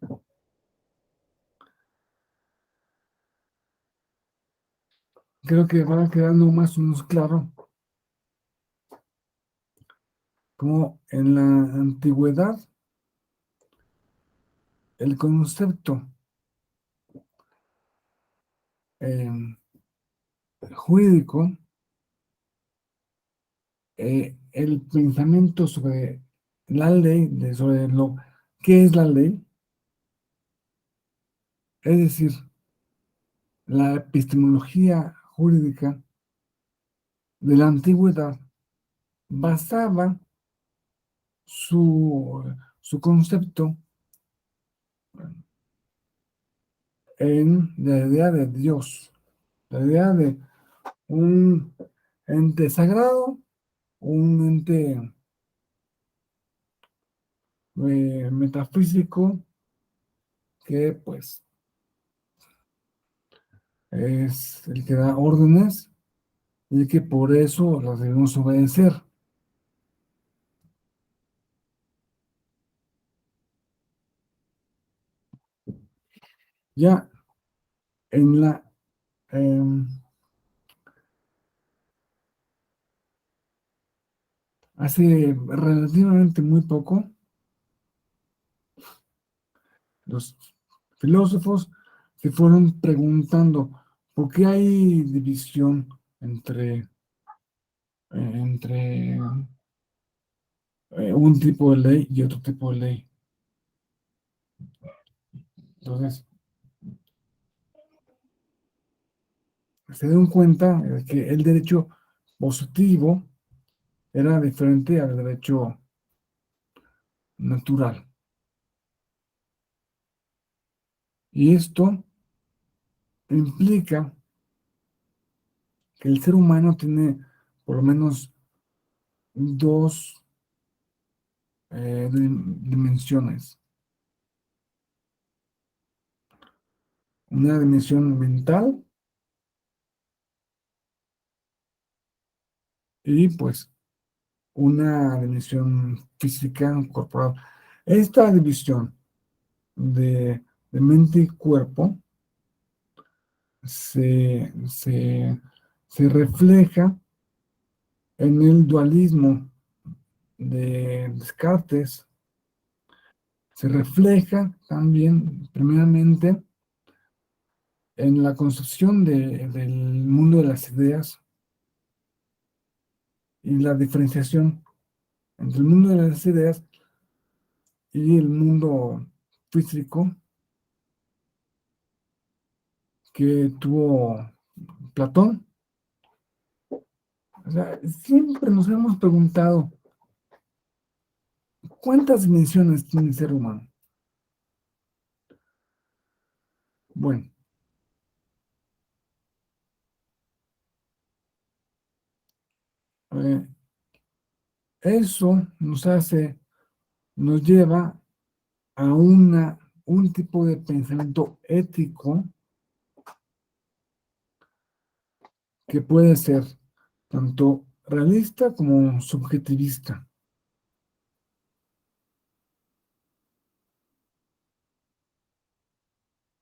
Creo que va quedando más o menos claro cómo en la antigüedad el concepto eh, jurídico, el pensamiento sobre la ley, sobre lo que es la ley, es decir, la epistemología jurídica de la antigüedad basaba su, su concepto en la idea de Dios, la idea de un ente sagrado, un ente metafísico que pues es el que da órdenes y que por eso las debemos obedecer. Ya en la em, hace relativamente muy poco, los filósofos se fueron preguntando por qué hay división entre un tipo de ley y otro tipo de ley. Entonces, se dieron cuenta de que el derecho positivo era diferente al derecho natural. Y esto implica que el ser humano tiene por lo menos dos dimensiones. Una dimensión mental y pues una dimensión física corporal. Esta división de mente y cuerpo se refleja en el dualismo de Descartes, se refleja también, primeramente, en la concepción del mundo de las ideas y la diferenciación entre el mundo de las ideas y el mundo físico que tuvo Platón. O sea, siempre nos hemos preguntado, ¿cuántas dimensiones tiene el ser humano? Bueno, eh, eso nos lleva a un tipo de pensamiento ético que puede ser tanto realista como subjetivista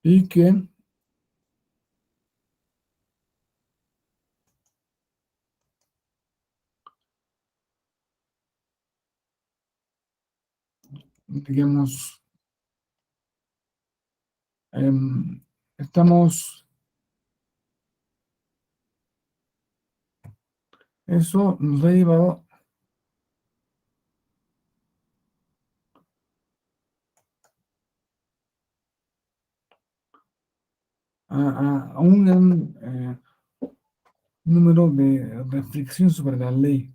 y que, digamos, estamos, eso nos ha llevado a un gran número de reflexión sobre la ley.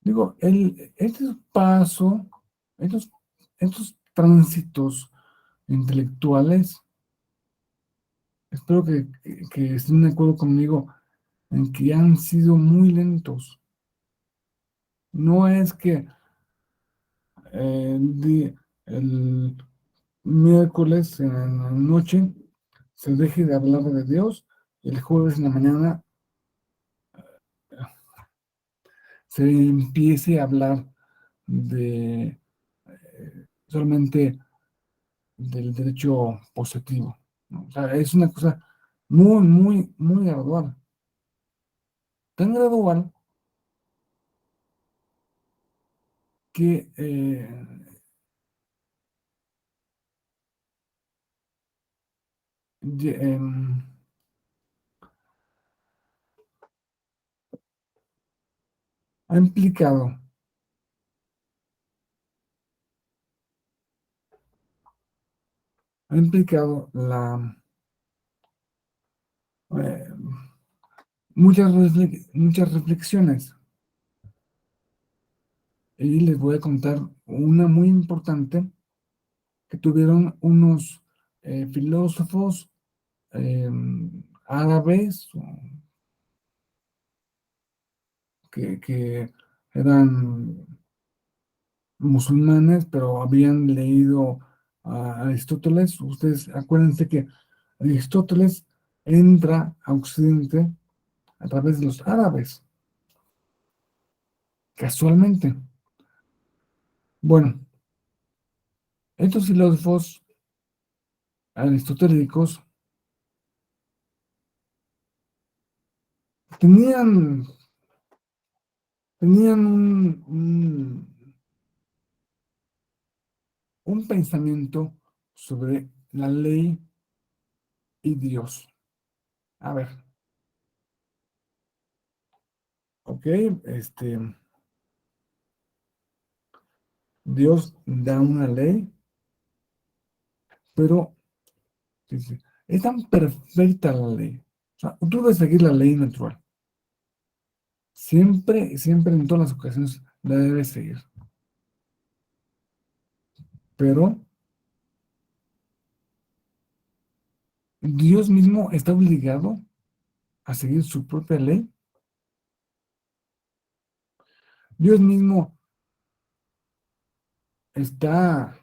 Digo, este paso, estos, estos tránsitos intelectuales, espero que estén de acuerdo conmigo en que han sido muy lentos. No es que el miércoles en la noche se deje de hablar de Dios, y el jueves en la mañana se empiece a hablar de solamente del derecho positivo, ¿no? O sea, es una cosa muy, muy, muy gradual. Tan gradual que ye- em, ha implicado, ha implicado eh, muchas reflexiones. Y les voy a contar una muy importante que tuvieron unos filósofos árabes que eran musulmanes, pero habían leído a Aristóteles. Ustedes acuérdense que Aristóteles entra a Occidente a través de los árabes, casualmente. Bueno, estos filósofos aristotélicos tenían, tenían un pensamiento sobre la ley y Dios. A ver, ok, Dios da una ley, pero dice, es tan perfecta la ley. O sea, tú debes seguir la ley natural. Siempre, siempre en todas las ocasiones la debes seguir. Pero Dios mismo está obligado a seguir su propia ley. Dios mismo está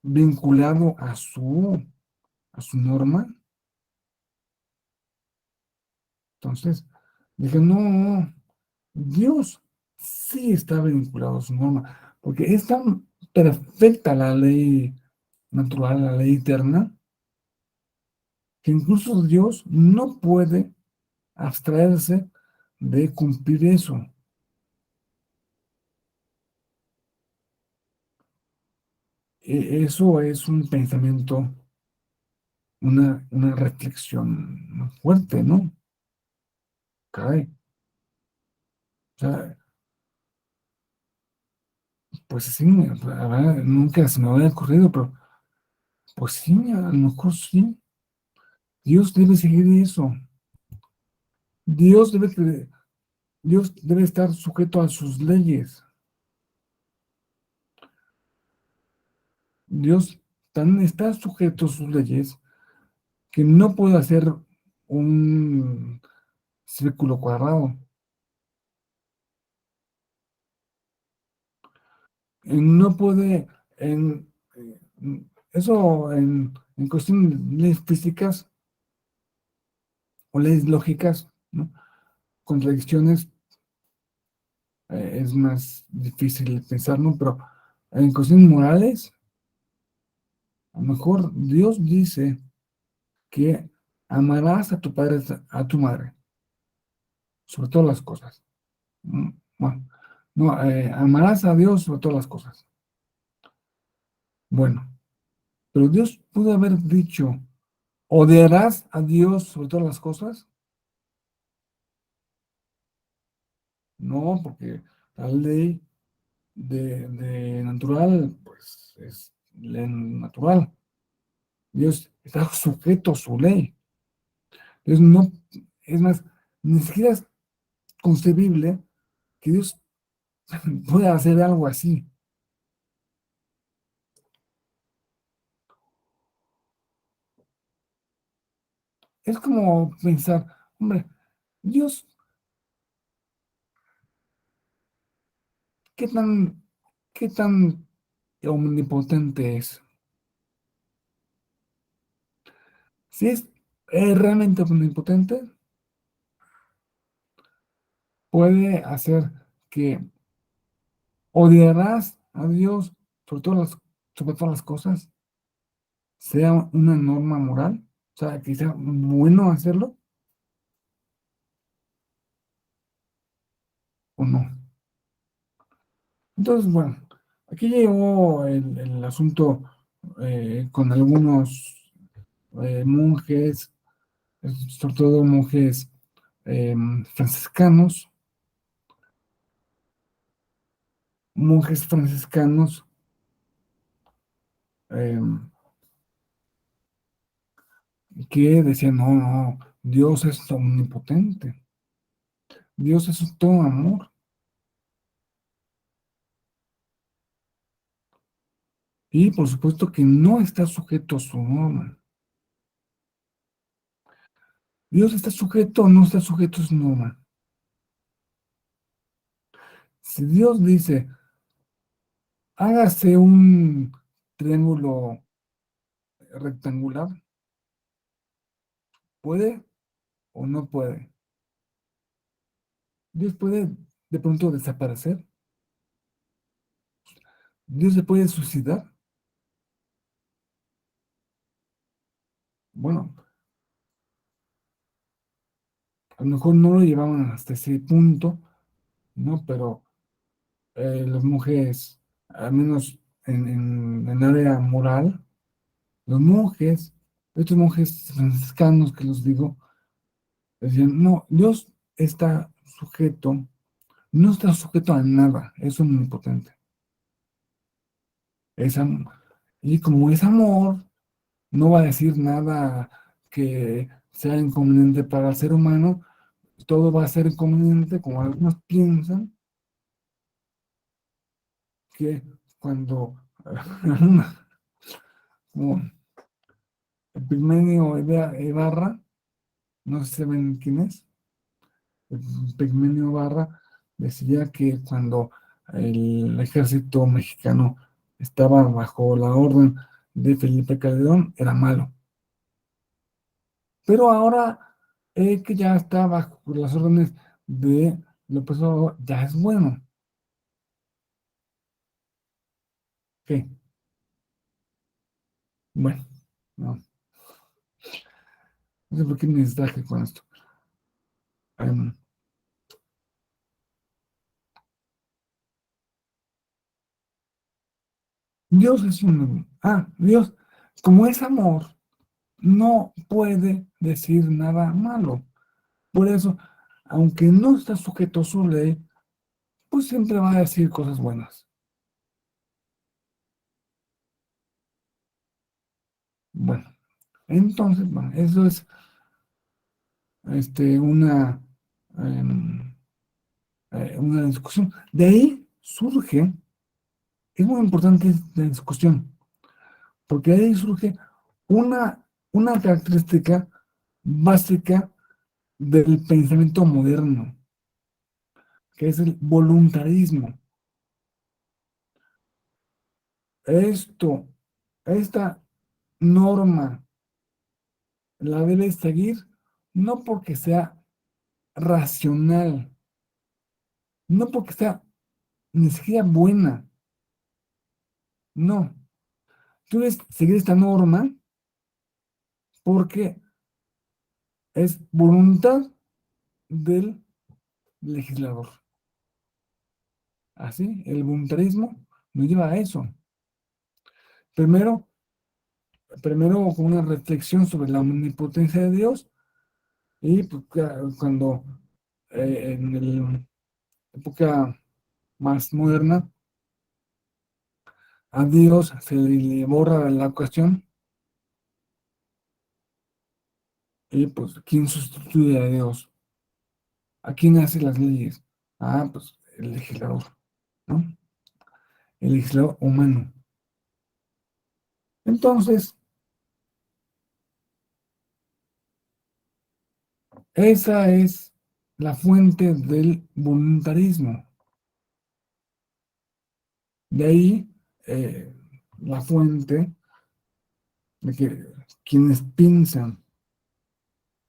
vinculado a su norma. Entonces, dije, no, Dios sí está vinculado a su norma, porque es tan perfecta la ley natural, la ley eterna, que incluso Dios no puede abstraerse de cumplir eso. Eso es un pensamiento, una reflexión muy fuerte, ¿no? Caray. O sea, pues sí, la verdad, nunca se me había ocurrido, pero pues sí, a lo mejor sí. Dios debe seguir eso. Dios debe, Dios debe estar sujeto a sus leyes. Dios tan está sujeto a sus leyes que no puede hacer un círculo cuadrado. No puede, eso en cuestión de leyes físicas o leyes lógicas, ¿no? Contradicciones, es más difícil pensar, ¿no? Pero en cuestiones morales, a lo mejor Dios dice que amarás a tu padre, a tu madre, sobre todas las cosas. Mm, Bueno, no, amarás a Dios sobre todas las cosas. Bueno, pero Dios pudo haber dicho, ¿odiarás a Dios sobre todas las cosas? No, porque la ley de natural, pues es ley natural. Dios está sujeto a su ley. Dios no, es más, ni siquiera es concebible que Dios pueda hacer algo así. Es como pensar, hombre, Dios, ¿qué tan, qué tan omnipotente es? Si es realmente omnipotente, puede hacer que odiarás a Dios sobre todas las cosas, sea una norma moral, o sea, que sea bueno hacerlo o no. Entonces, bueno, aquí llegó el asunto con algunos monjes, sobre todo monjes franciscanos, monjes franciscanos eh, que decían, no, no, Dios es omnipotente, Dios es todo amor. Y por supuesto que no está sujeto a su norma. Dios está sujeto o no está sujeto a su norma. Si Dios dice, hágase un triángulo rectangular, ¿puede o no puede? Dios puede de pronto desaparecer. Dios se puede suicidar. Bueno, a lo mejor no lo llevaban hasta ese punto, ¿no? Pero las mujeres, al menos en área moral, los monjes, estos monjes franciscanos que los digo, decían, no, Dios está sujeto, no está sujeto a nada, es omnipotente. Es y como es amor, no va a decir nada que sea inconveniente para el ser humano, todo va a ser inconveniente, como algunos piensan, que cuando como Epigmenio Ibarra, no sé si saben quién es, Epigmenio Ibarra decía que cuando el ejército mexicano estaba bajo la orden de Felipe Calderón, era malo. Pero ahora que ya está bajo las órdenes de López Obrador, ya es bueno. ¿Qué? Bueno, no, no sé por qué me distraje con esto. Em, Dios es un... Ah, Dios, como es amor, no puede decir nada malo. Por eso, aunque no está sujeto a su ley, pues siempre va a decir cosas buenas. Bueno, entonces, bueno, eso es em, una discusión. De ahí surge, es muy importante la discusión, porque de ahí surge una, una característica básica del pensamiento moderno, que es el voluntarismo. Esto, esta norma la debes seguir no porque sea racional, no porque sea ni siquiera buena, no. Tú debes seguir esta norma porque es voluntad del legislador. Así, el voluntarismo nos lleva a eso. Primero, primero con una reflexión sobre la omnipotencia de Dios y pues, cuando en la época más moderna a Dios se le borra la cuestión y pues ¿quién sustituye a Dios? ¿A quién hace las leyes? Ah, pues el legislador, ¿no? El legislador humano. Entonces, esa es la fuente del voluntarismo. De ahí la fuente de que quienes piensan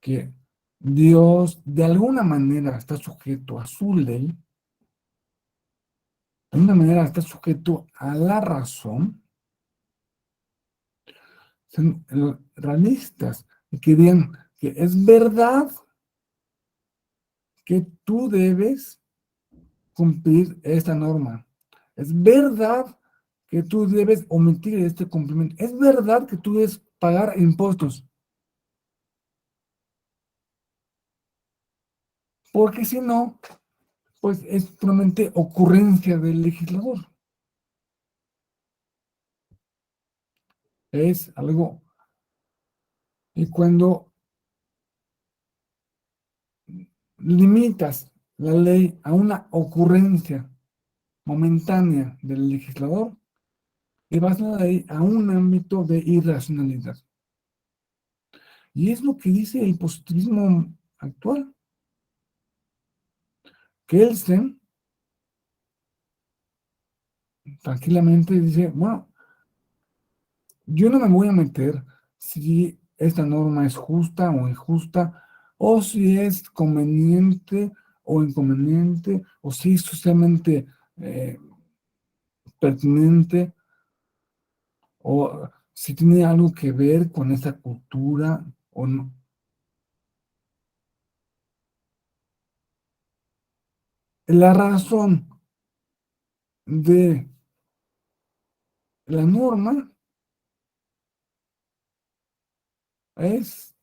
que Dios de alguna manera está sujeto a su ley, de alguna manera está sujeto a la razón, son realistas y que digan que es verdad que tú debes cumplir esta norma. Es verdad que tú debes omitir este cumplimiento. Es verdad que tú debes pagar impuestos. Porque si no, pues es puramente ocurrencia del legislador. Es algo. Y cuando limitas la ley a una ocurrencia momentánea del legislador, llevas la ley a un ámbito de irracionalidad. Y es lo que dice el positivismo actual, que él tranquilamente dice, bueno, yo no me voy a meter si esta norma es justa o injusta, o si es conveniente o inconveniente, o si es socialmente eh, pertinente, o si tiene algo que ver con esta cultura o no. La razón de la norma es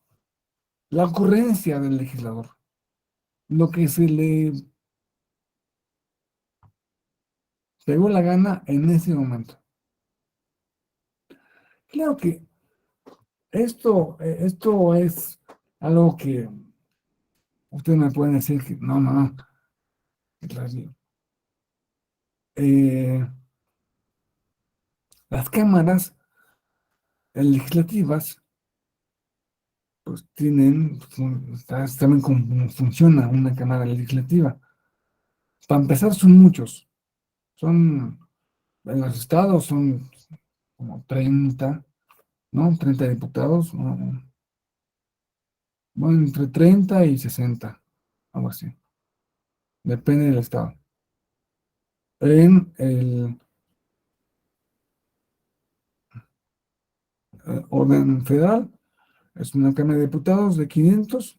la ocurrencia del legislador, lo que se le pegó la gana en ese momento. Claro que esto es algo que ustedes me pueden decir que no, no, no. Eh, las cámaras legislativas pues tienen, saben cómo funciona una cámara legislativa. Para empezar, son muchos. Son, en los estados son como 30, ¿no? 30 diputados, ¿no? Bueno, entre 30 y 60, algo así. Depende del estado. En el orden federal, es una Cámara de Diputados de 500,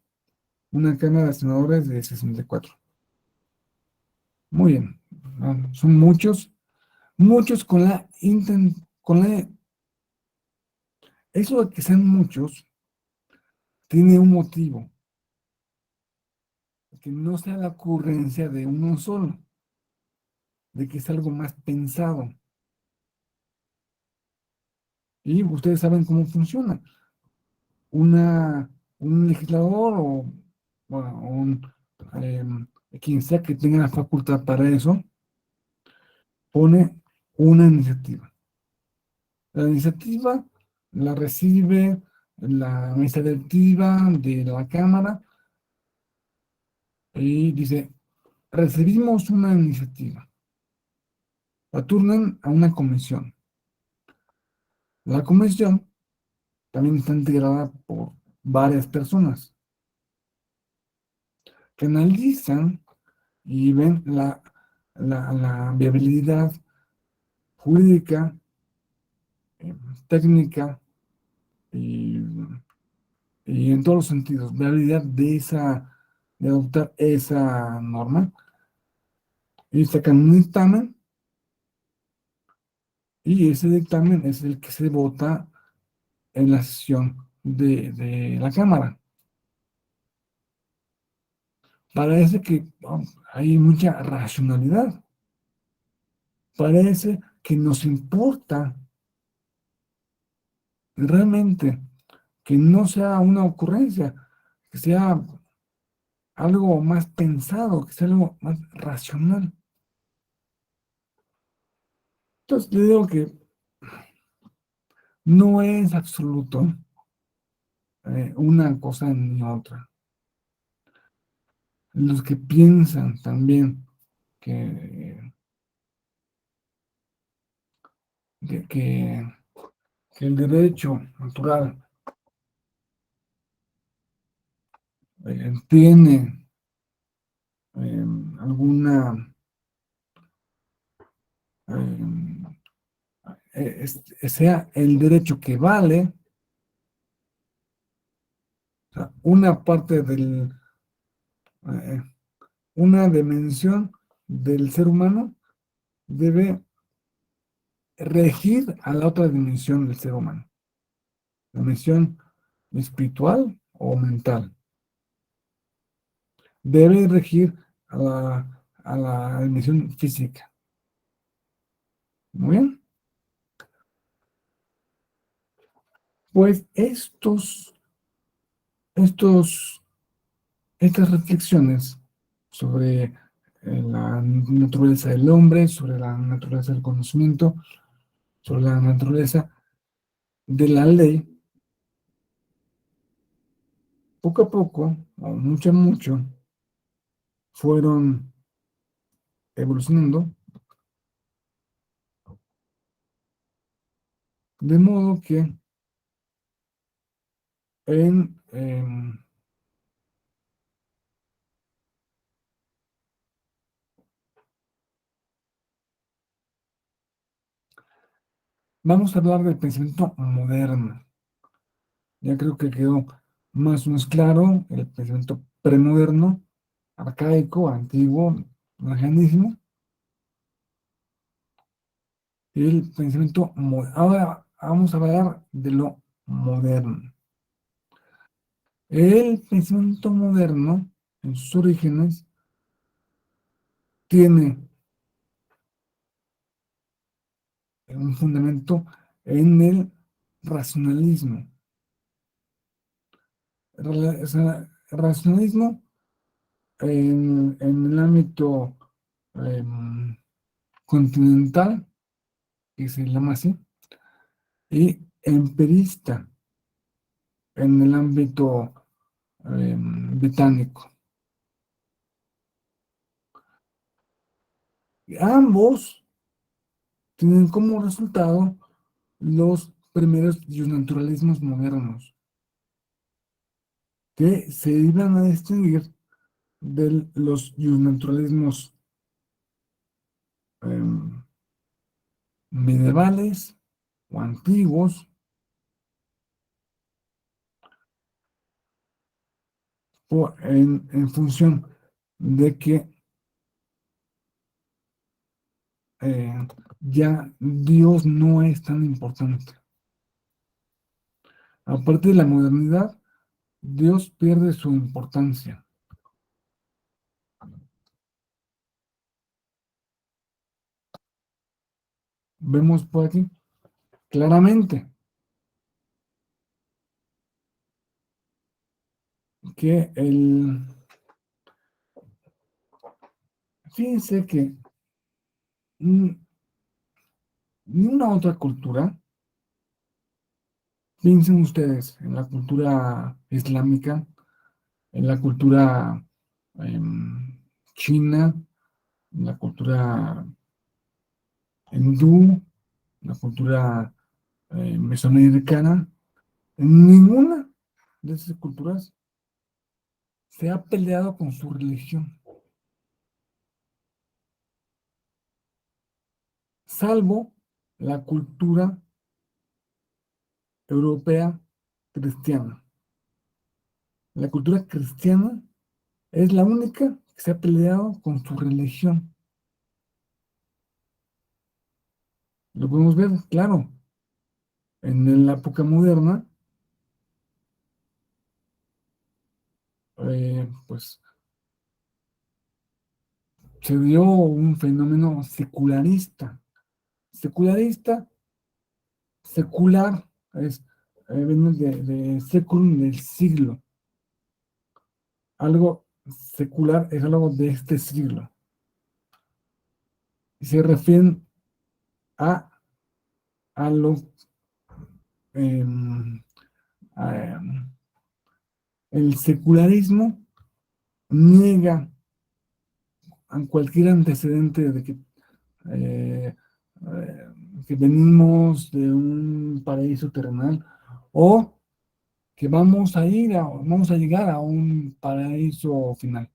una Cámara de Senadores de 64. Muy bien, ¿no? Son muchos, muchos eso de que sean muchos tiene un motivo, que no sea la ocurrencia de uno solo, de que es algo más pensado. Y ustedes saben cómo funciona. Una, un legislador o bueno, quien sea que tenga la facultad para eso, pone una iniciativa. La iniciativa la recibe la mesa directiva de la Cámara y dice, recibimos una iniciativa. La turnan a una comisión. La comisión también está integrada por varias personas que analizan y ven la viabilidad jurídica, eh, técnica y, y en todos los sentidos, viabilidad de adoptar esa norma y sacan un dictamen y ese dictamen es el que se vota en la sesión de la Cámara. Parece que hay mucha racionalidad. Parece que nos importa realmente que no sea una ocurrencia, que sea algo más pensado, que sea algo más racional. Entonces, le digo que no es absoluto una cosa ni otra. Los que piensan también que, que, que- que el derecho natural tiene alguna eh, sea el derecho que vale, o sea, una parte eh, una dimensión del ser humano debe regir a la otra dimensión del ser humano, la dimensión espiritual o mental. Debe regir a la dimensión física. Muy bien. Pues estas reflexiones sobre la naturaleza del hombre, sobre la naturaleza del conocimiento, sobre la naturaleza de la ley, poco a poco, o mucho a mucho, fueron evolucionando, de modo que vamos a hablar del pensamiento moderno. Ya creo que quedó más o menos claro el pensamiento premoderno, arcaico, antiguo, lejanísimo, y el pensamiento moderno. Ahora vamos a hablar de lo moderno. El pensamiento moderno, en sus orígenes, tiene un fundamento en el racionalismo. O sea, racionalismo en el ámbito em, continental, que se llama así, y empirista en el ámbito británico. Ambos tienen como resultado los primeros naturalismos modernos, que se iban a distinguir de los naturalismos medievales o antiguos, en función de que ya Dios no es tan importante. A partir de la modernidad, Dios pierde su importancia. Vemos por aquí claramente que fíjense que ni una otra cultura, piensen ustedes en la cultura islámica, en la cultura china, en la cultura hindú, la cultura mesoamericana, en ninguna de esas culturas se ha peleado con su religión, salvo la cultura europea cristiana. La cultura cristiana es la única que se ha peleado con su religión. Lo podemos ver, claro, en la época moderna, pues se dio un fenómeno secularista. Secularista, secular, viene de seculum, del siglo. Algo secular es algo de este siglo. Y se refieren a, a lo em, a, el secularismo niega a cualquier antecedente de eh, que venimos de un paraíso terrenal o que vamos a llegar a un paraíso final.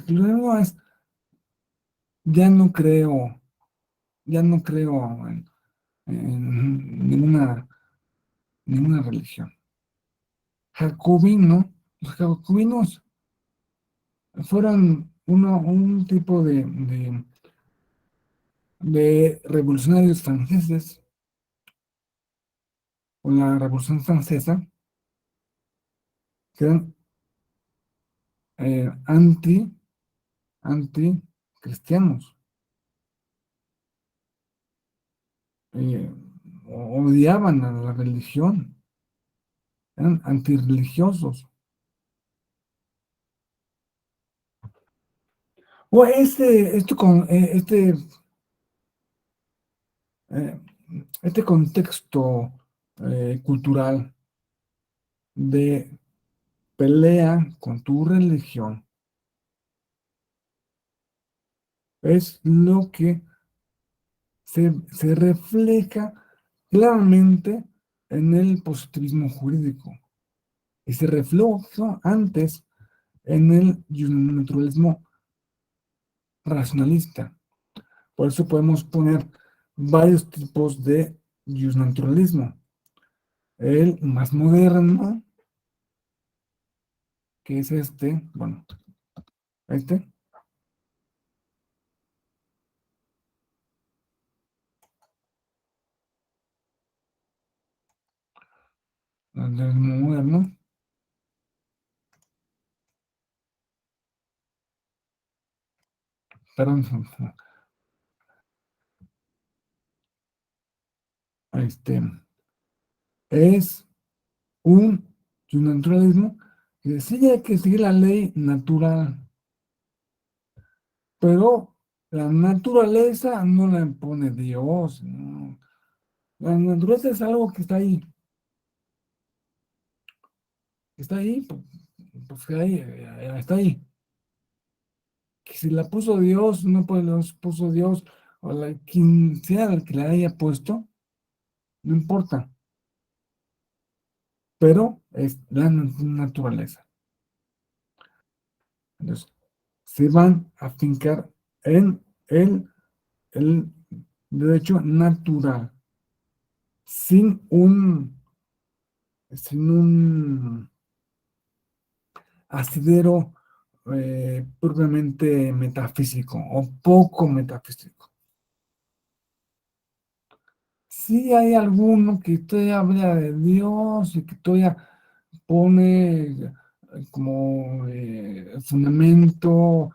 Luego es, ya no creo, ya no creo en ninguna religión. Jacobino, los jacobinos fueron un tipo de revolucionarios franceses, con la Revolución Francesa, que eran anti cristianos, eh, odiaban a la religión, eran antirreligiosos. O eh, este contexto cultural de pelea con tu religión es lo que se refleja claramente en el positivismo jurídico y se refleja antes en el naturalismo racionalista. Por eso podemos poner varios tipos de naturalismo. El más moderno, que es bueno, este, el moderno, perdón, este, es un naturalismo que sí hay que seguir la ley natural, pero la naturaleza no la impone Dios, no. La naturaleza es algo que pues que ahí, está ahí. Que si la puso Dios, no pues la puso Dios, o quien sea el que la haya puesto, no importa, pero es la naturaleza. Entonces, se van a fincar en el derecho natural, sin un asidero propiamente metafísico o poco metafísico. Sí hay alguno que todavía habla de Dios y que todavía pone como fundamento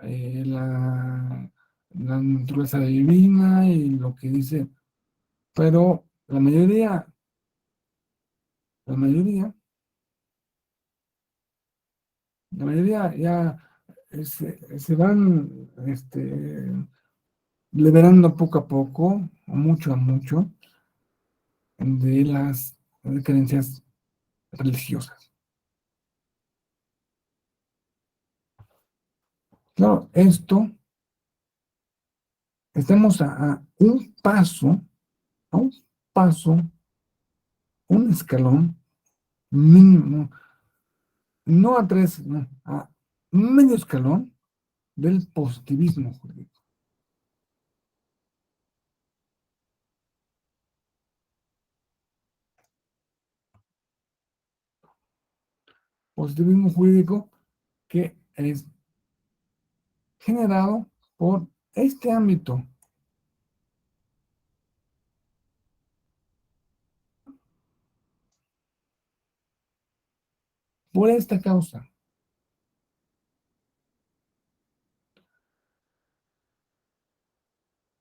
la naturaleza divina y lo que dice, pero la mayoría ya se van liberando poco a poco, mucho a mucho, de las creencias religiosas. Claro, estamos a un paso, un escalón mínimo, no a tres, no, a medio escalón del positivismo jurídico. Positivismo jurídico que es generado por este ámbito, por esta causa.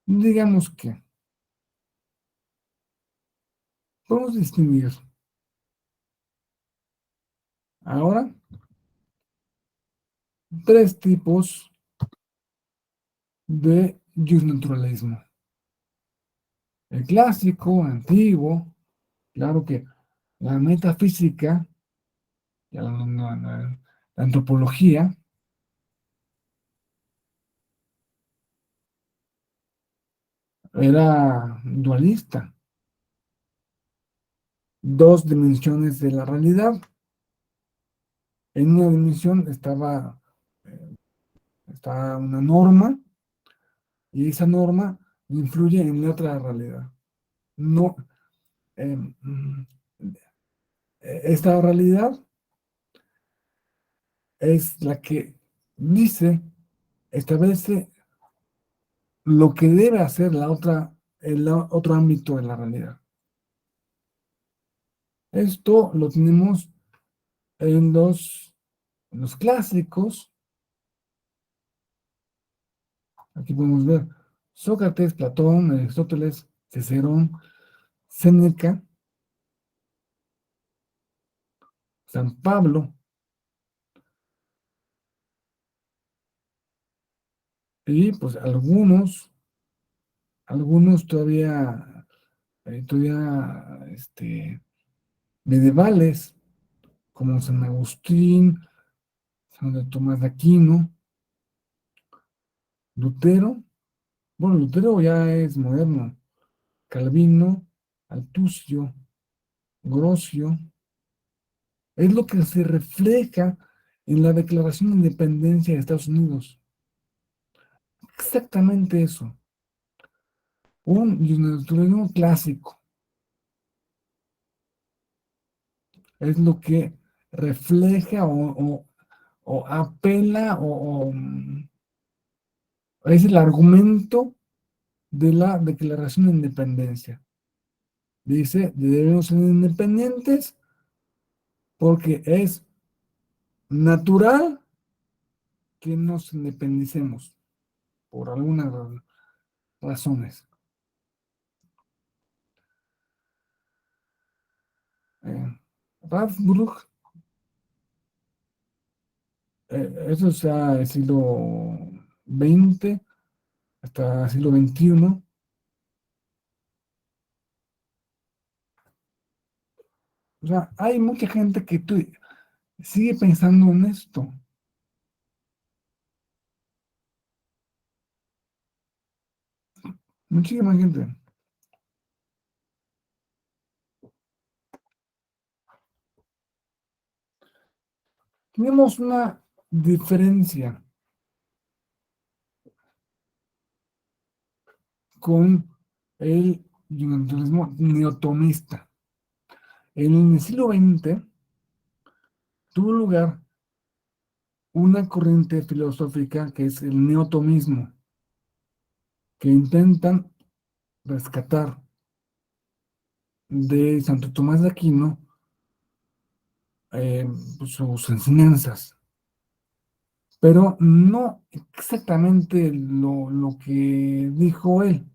Digamos que podemos distinguir ahora tres tipos de naturalismo. El clásico, antiguo, claro que la metafísica, la antropología, era dualista. dos dimensiones de la realidad. En una dimensión está una norma y esa norma influye en la otra realidad. No, eh, mm, esta realidad es la que dice, establece lo que debe hacer el otro ámbito de la realidad. Esto lo tenemos en los clásicos. Aquí podemos ver Sócrates, Platón, Aristóteles, Cicerón, Séneca, San Pablo, y pues algunos todavía medievales, como San Agustín, San Tomás de Aquino, Lutero. Bueno, Lutero ya es moderno. Calvino, Altusio, Grosio. Es lo que se refleja en la Declaración de Independencia de Estados Unidos. Exactamente eso. Un unilateralismo clásico. Es lo que refleja o apela es el argumento de la Declaración de Independencia. Dice, debemos ser independientes porque es natural que nos independicemos por algunas razones. Ravensbrück, eso ya el siglo XX hasta el siglo XXI. O sea, hay mucha gente que sigue pensando en esto. Muchísima gente. Tenemos una diferencia con el fundamentalismo neotomista. En el siglo XX tuvo lugar una corriente filosófica que es el neotomismo, que intentan rescatar de Santo Tomás de Aquino eh, sus enseñanzas, pero no exactamente lo que dijo él.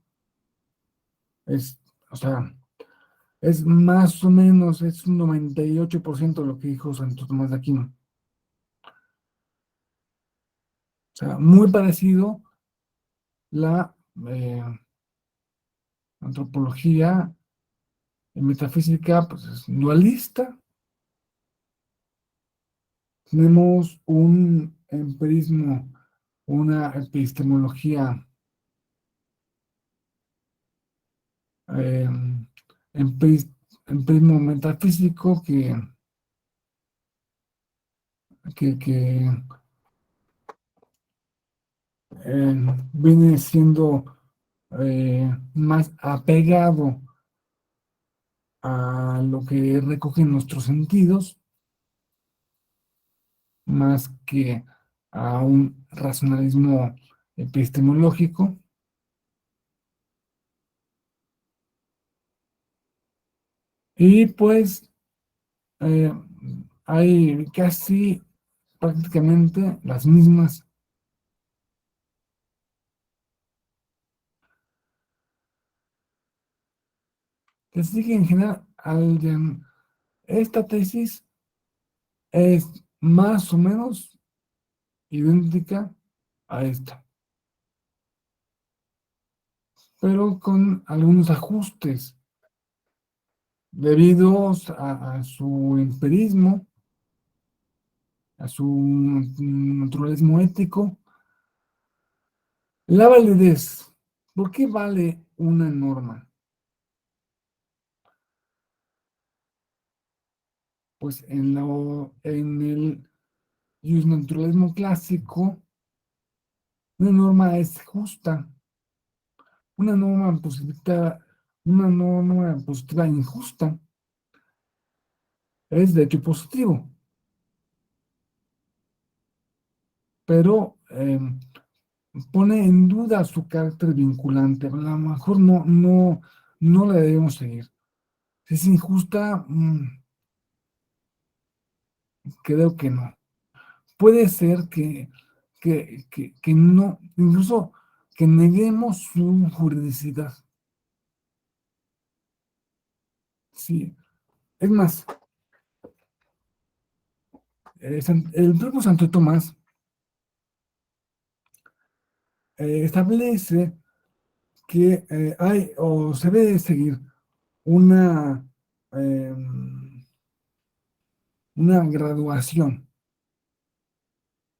Es, o sea, es más o menos, es un 98% de lo que dijo Santo Tomás de Aquino. O sea, muy parecido la antropología y metafísica, pues es dualista. Tenemos un empirismo, una epistemología, eh, empirismo metafísico que eh, viene siendo más apegado a lo que recogen nuestros sentidos, más que a un racionalismo epistemológico. Y pues eh, hay casi prácticamente las mismas que siguen en general. Esta tesis es más o menos idéntica a esta, pero con algunos ajustes debido a su empirismo, a su naturalismo ético. La validez. ¿Por qué vale una norma? Pues en el naturalismo clásico, una norma es justa, una norma positiva, una norma positiva injusta es de hecho positivo, pero pone en duda su carácter vinculante. A lo mejor no la debemos seguir. Si es injusta, creo que no. Puede ser que no, incluso que neguemos su juridicidad. Sí, es más, el propio Santo Tomás establece que hay o se debe seguir una, eh, una graduación,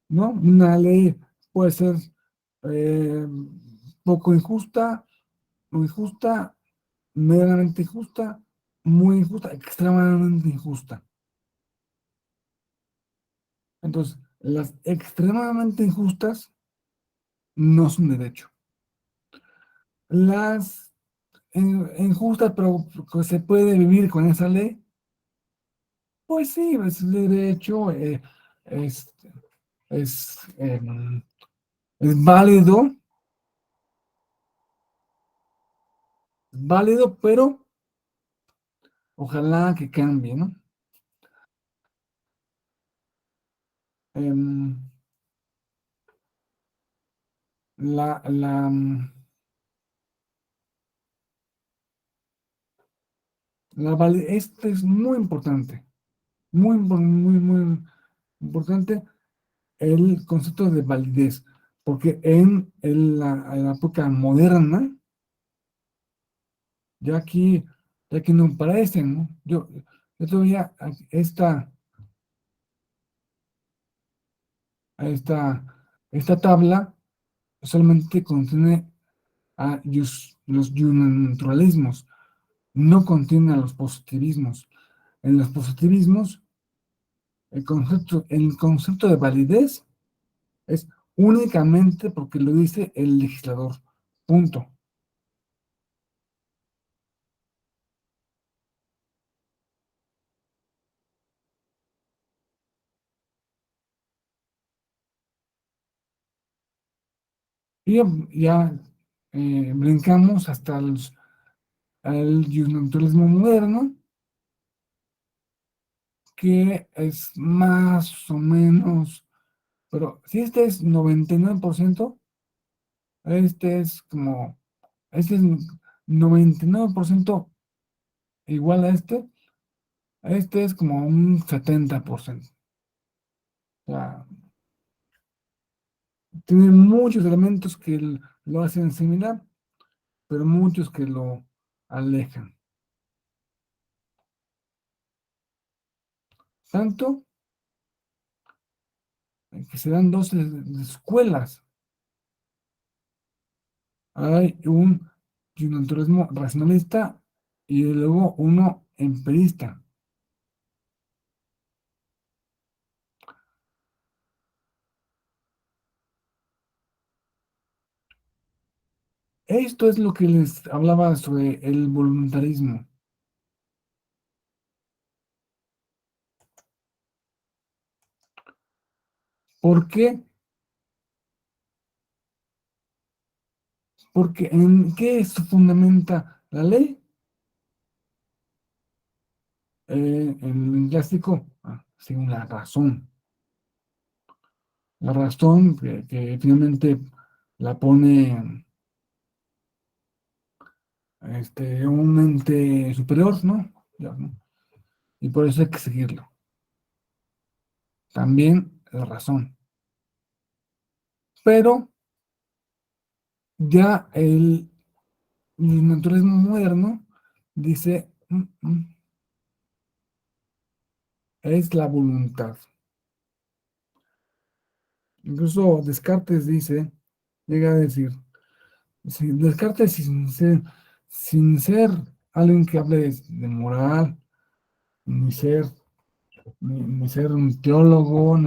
¿no? Una ley puede ser eh, poco injusta, muy injusta, medianamente injusta, muy injusta, extremadamente injusta. Entonces, las extremadamente injustas no son derecho. Las injustas, pero que se puede vivir con esa ley, pues sí, es derecho, es, es, em, es válido, pero ojalá que cambie, ¿no? Em, la, la, mm, esto es muy importante, muy importante el concepto de validez, porque en la época moderna, ya aquí, ya que no parecen, ¿no? Yo todavía esta, esta tabla solamente contiene los naturalismos, no contiene a los positivismos. En los positivismos, el concepto de validez es únicamente porque lo dice el legislador. Punto. Y ya brincamos hasta al naturalismo moderno, que es más o menos, pero si este es 99%, este es como, este es 99% igual a este es como un 70%. O sea, tiene muchos elementos que lo hacen similar, pero muchos que lo alejan. Tanto que se dan dos escuelas. Hay un naturalismo racionalista y luego uno empirista. Esto es lo que les hablaba sobre el voluntarismo. ¿Por qué? Porque ¿en qué se fundamenta la ley? En el clásico, según la razón. La razón que finalmente la pone un ente superior, ¿no? Ya, ¿no? Y por eso hay que seguirlo. También la razón. Pero ya el naturalismo moderno dice, es la voluntad. Incluso Descartes dice, llega a decir, Descartes sin ser alguien que hable de moral, ni ser ni ser un teólogo,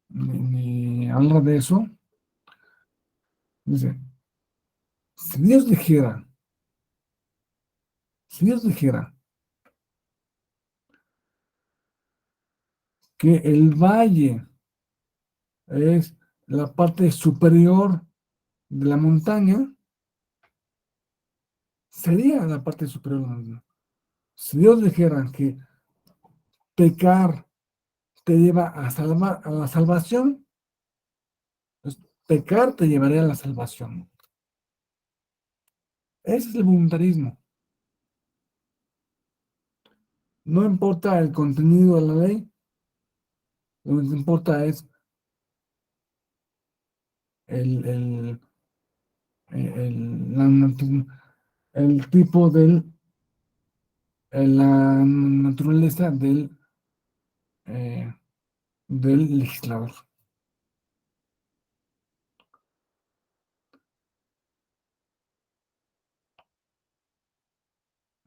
ni hablar de eso. Dice, si Dios dijera, si Dios dijera que el valle es la parte superior de la montaña, sería la parte superior de la montaña. Si Dios dijera que pecar te lleva a la salvación, pues pecar te llevaría a la salvación. Ese es el voluntarismo. No importa el contenido de la ley, lo que importa es el, el, el tipo la naturaleza eh, del legislador.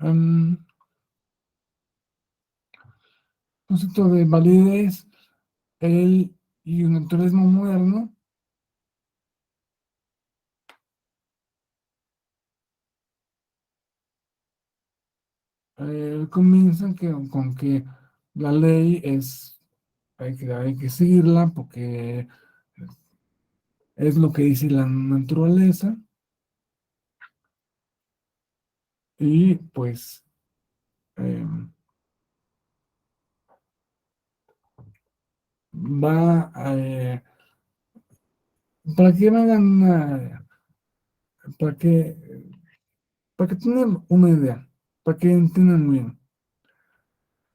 Um, Concepto de validez, y un naturalismo moderno, comienzan con que la ley hay que seguirla porque es lo que dice la naturaleza y pues eh, va para que hagan para que para que tengan una idea, para que entiendan muy bien.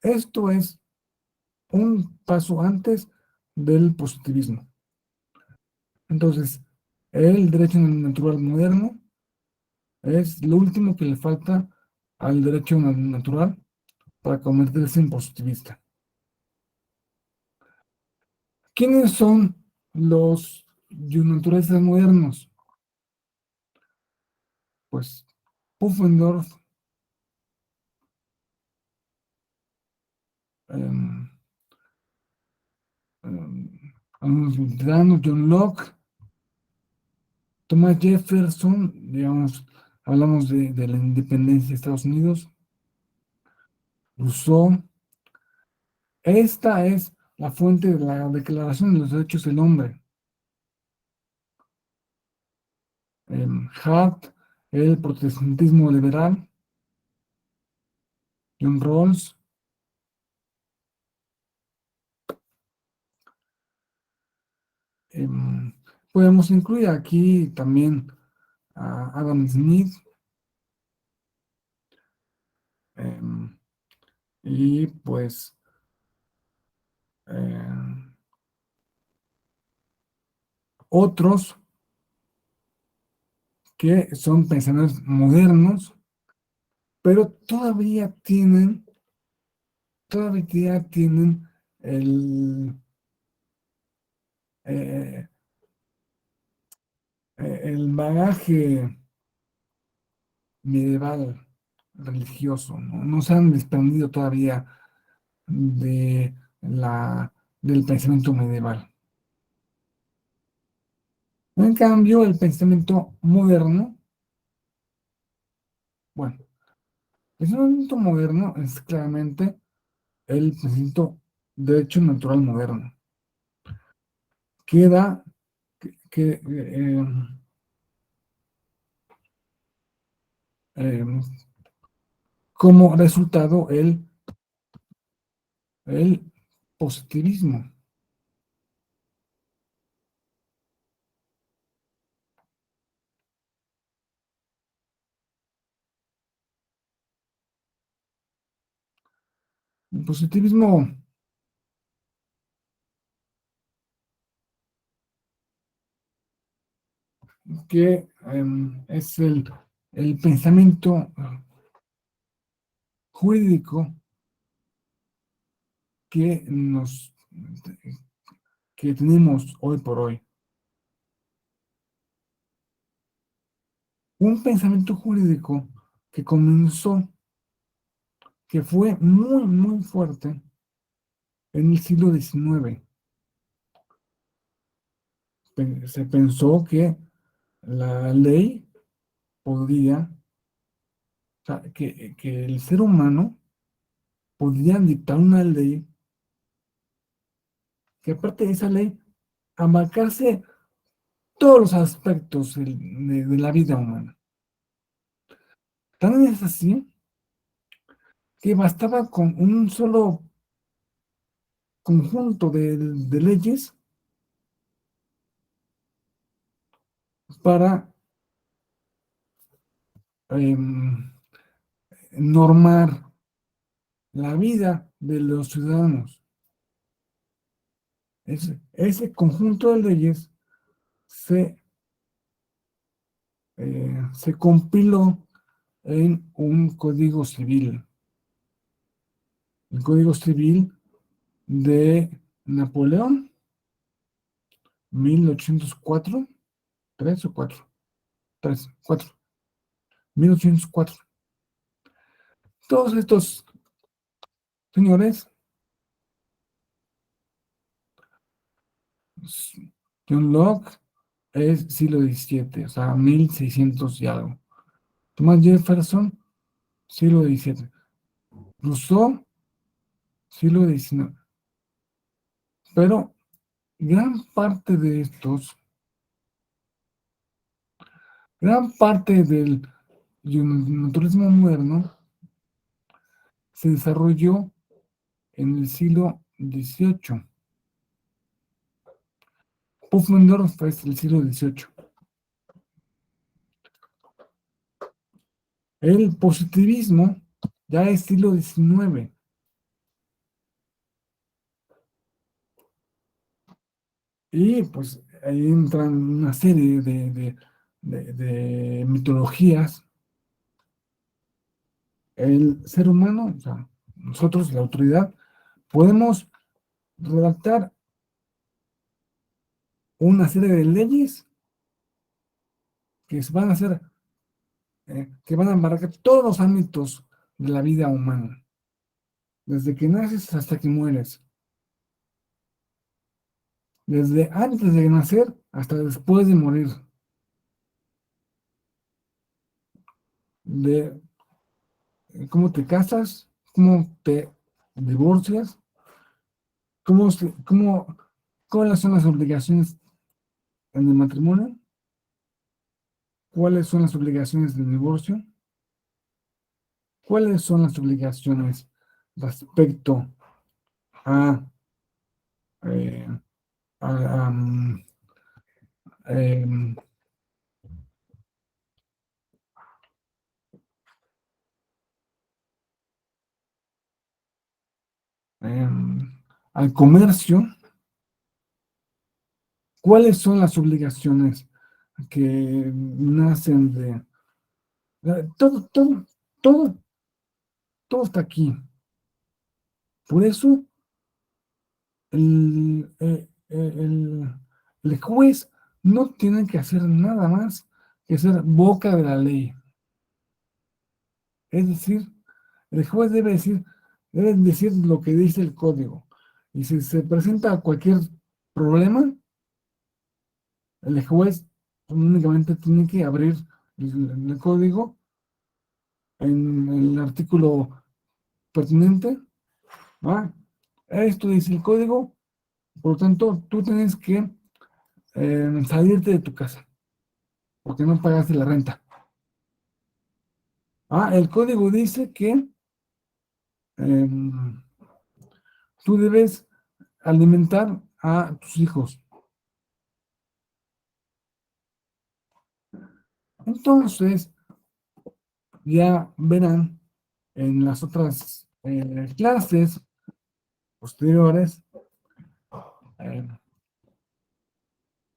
Esto es un paso antes del positivismo. Entonces, el derecho natural moderno es lo último que le falta al derecho natural para convertirse en positivista. ¿Quiénes son los naturalistas modernos? Pues Pufendorf, um, algunos luteranos, John Locke, Thomas Jefferson, digamos, hablamos de la independencia de Estados Unidos, Rousseau. Esta es la fuente de la Declaración de los Derechos del Hombre. Hart, el protestantismo liberal, John Rawls. Podemos incluir aquí también a Adam Smith, y pues eh, otros que son pensadores modernos, pero todavía tienen el, eh, el bagaje medieval religioso, ¿no? No se han desprendido todavía de del pensamiento medieval. En cambio, el pensamiento moderno, bueno, el pensamiento moderno es claramente el pensamiento de hecho natural moderno, que da eh, como resultado el positivismo. El positivismo que es el pensamiento jurídico que que tenemos hoy por hoy. Un pensamiento jurídico que comenzó que fue muy, muy fuerte en el siglo XIX. Se pensó que la ley podría, o sea, que el ser humano podría dictar una ley, que aparte de esa ley abarcase todos los aspectos de la vida humana. Tan es así que bastaba con un solo conjunto de leyes para em, normar la vida de los ciudadanos. Ese conjunto de leyes se compiló en un código civil, el Código Civil de Napoleón, 1804, 3 o 4, 3, 4, 1804. Todos estos señores, John Locke es siglo XVII, o sea, 1600 y algo. Thomas Jefferson, siglo XVII. Rousseau, siglo XIX. Pero gran parte de estos, gran parte del naturalismo moderno se desarrolló en el siglo XVIII. Pufendorf es el siglo XVIII. El positivismo ya es siglo XIX. Y pues ahí entran una serie de mitologías. El ser humano, o sea, nosotros, la autoridad, podemos redactar una serie de leyes que van a ser, que van a abarcar todos los ámbitos de la vida humana, desde que naces hasta que mueres, desde antes de nacer hasta después de morir, de cómo te casas, cómo te divorcias, cómo, cuáles son las obligaciones en el matrimonio, cuáles son las obligaciones del divorcio, cuáles son las obligaciones respecto a, eh, a, em, em, al comercio, cuáles son las obligaciones que nacen todo, todo, todo, todo está aquí. Por eso el juez no tiene que hacer nada más que ser boca de la ley. Es decir, el juez debe decir lo que dice el código. Y si se presenta cualquier problema, el juez únicamente tiene que abrir el código en el artículo pertinente. ¿Va? Esto dice el código, por lo tanto, tú tienes que salirte de tu casa porque no pagaste la renta. El código dice que em, tú debes alimentar a tus hijos. Entonces, ya verán en las otras clases posteriores, eh,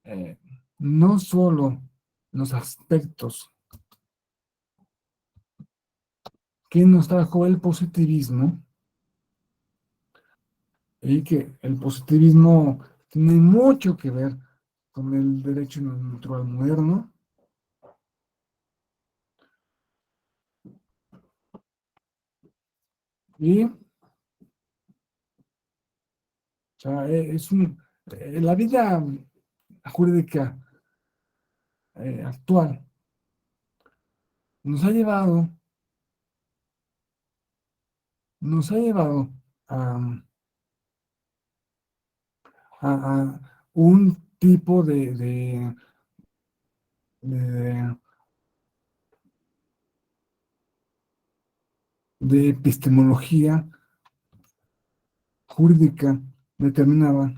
eh, no solo los aspectos que nos trajo el positivismo, y que el positivismo tiene mucho que ver con el derecho natural moderno, Y o sea, la vida jurídica actual nos ha llevado, nos ha llevado a, a un tipo de, de epistemología jurídica determinada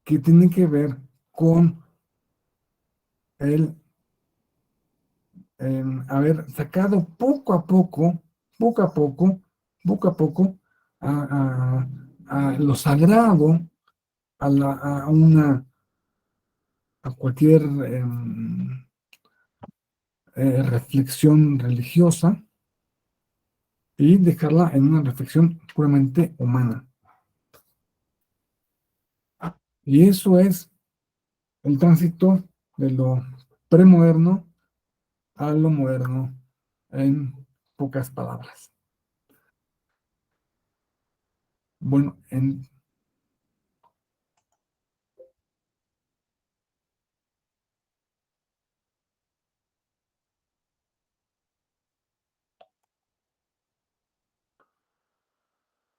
que tiene que ver con el haber sacado poco a poco, poco a poco, a lo sagrado, a una, a cualquier reflexión religiosa y dejarla en una reflexión puramente humana. Y eso es el tránsito de lo premoderno a lo moderno, en pocas palabras. Bueno,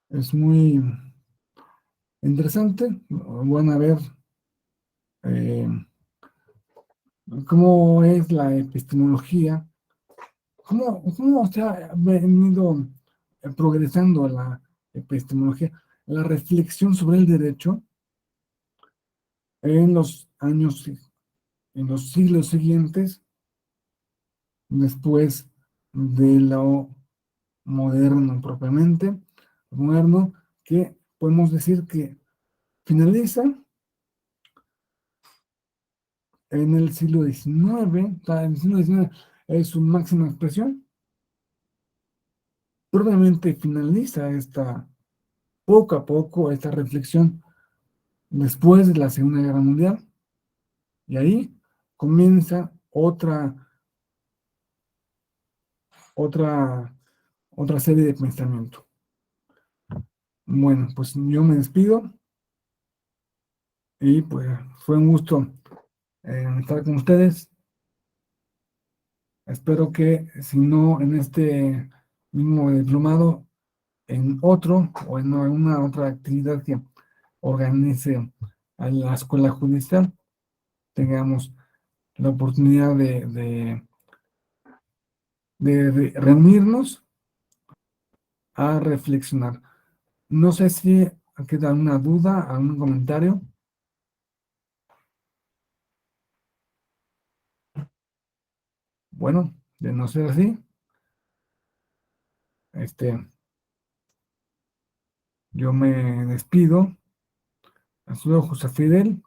es muy interesante. Van a ver eh, cómo es la epistemología, cómo se ha venido progresando la epistemología, la reflexión sobre el derecho en los años, en los siglos siguientes, después de lo moderno propiamente, moderno, que podemos decir que finaliza en el siglo XIX, o sea, en el siglo XIX es su máxima expresión, probablemente finaliza poco a poco, esta reflexión después de la Segunda Guerra Mundial, y ahí comienza otra, otra serie de pensamiento. Bueno, pues yo me despido y pues fue un gusto estar con ustedes. Espero que si no en este mismo diplomado, en otro o en alguna otra actividad que organice a la Escuela Judicial, tengamos la oportunidad de reunirnos a reflexionar. No sé si queda alguna duda, algún comentario. Bueno, de no ser así, yo me despido. Hasta luego, José Fidel,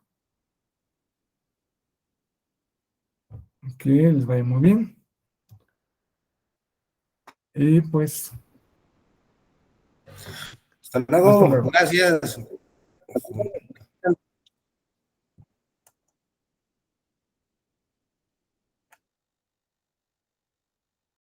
que les vaya muy bien. Y pues, Hasta hasta luego, luego. gracias.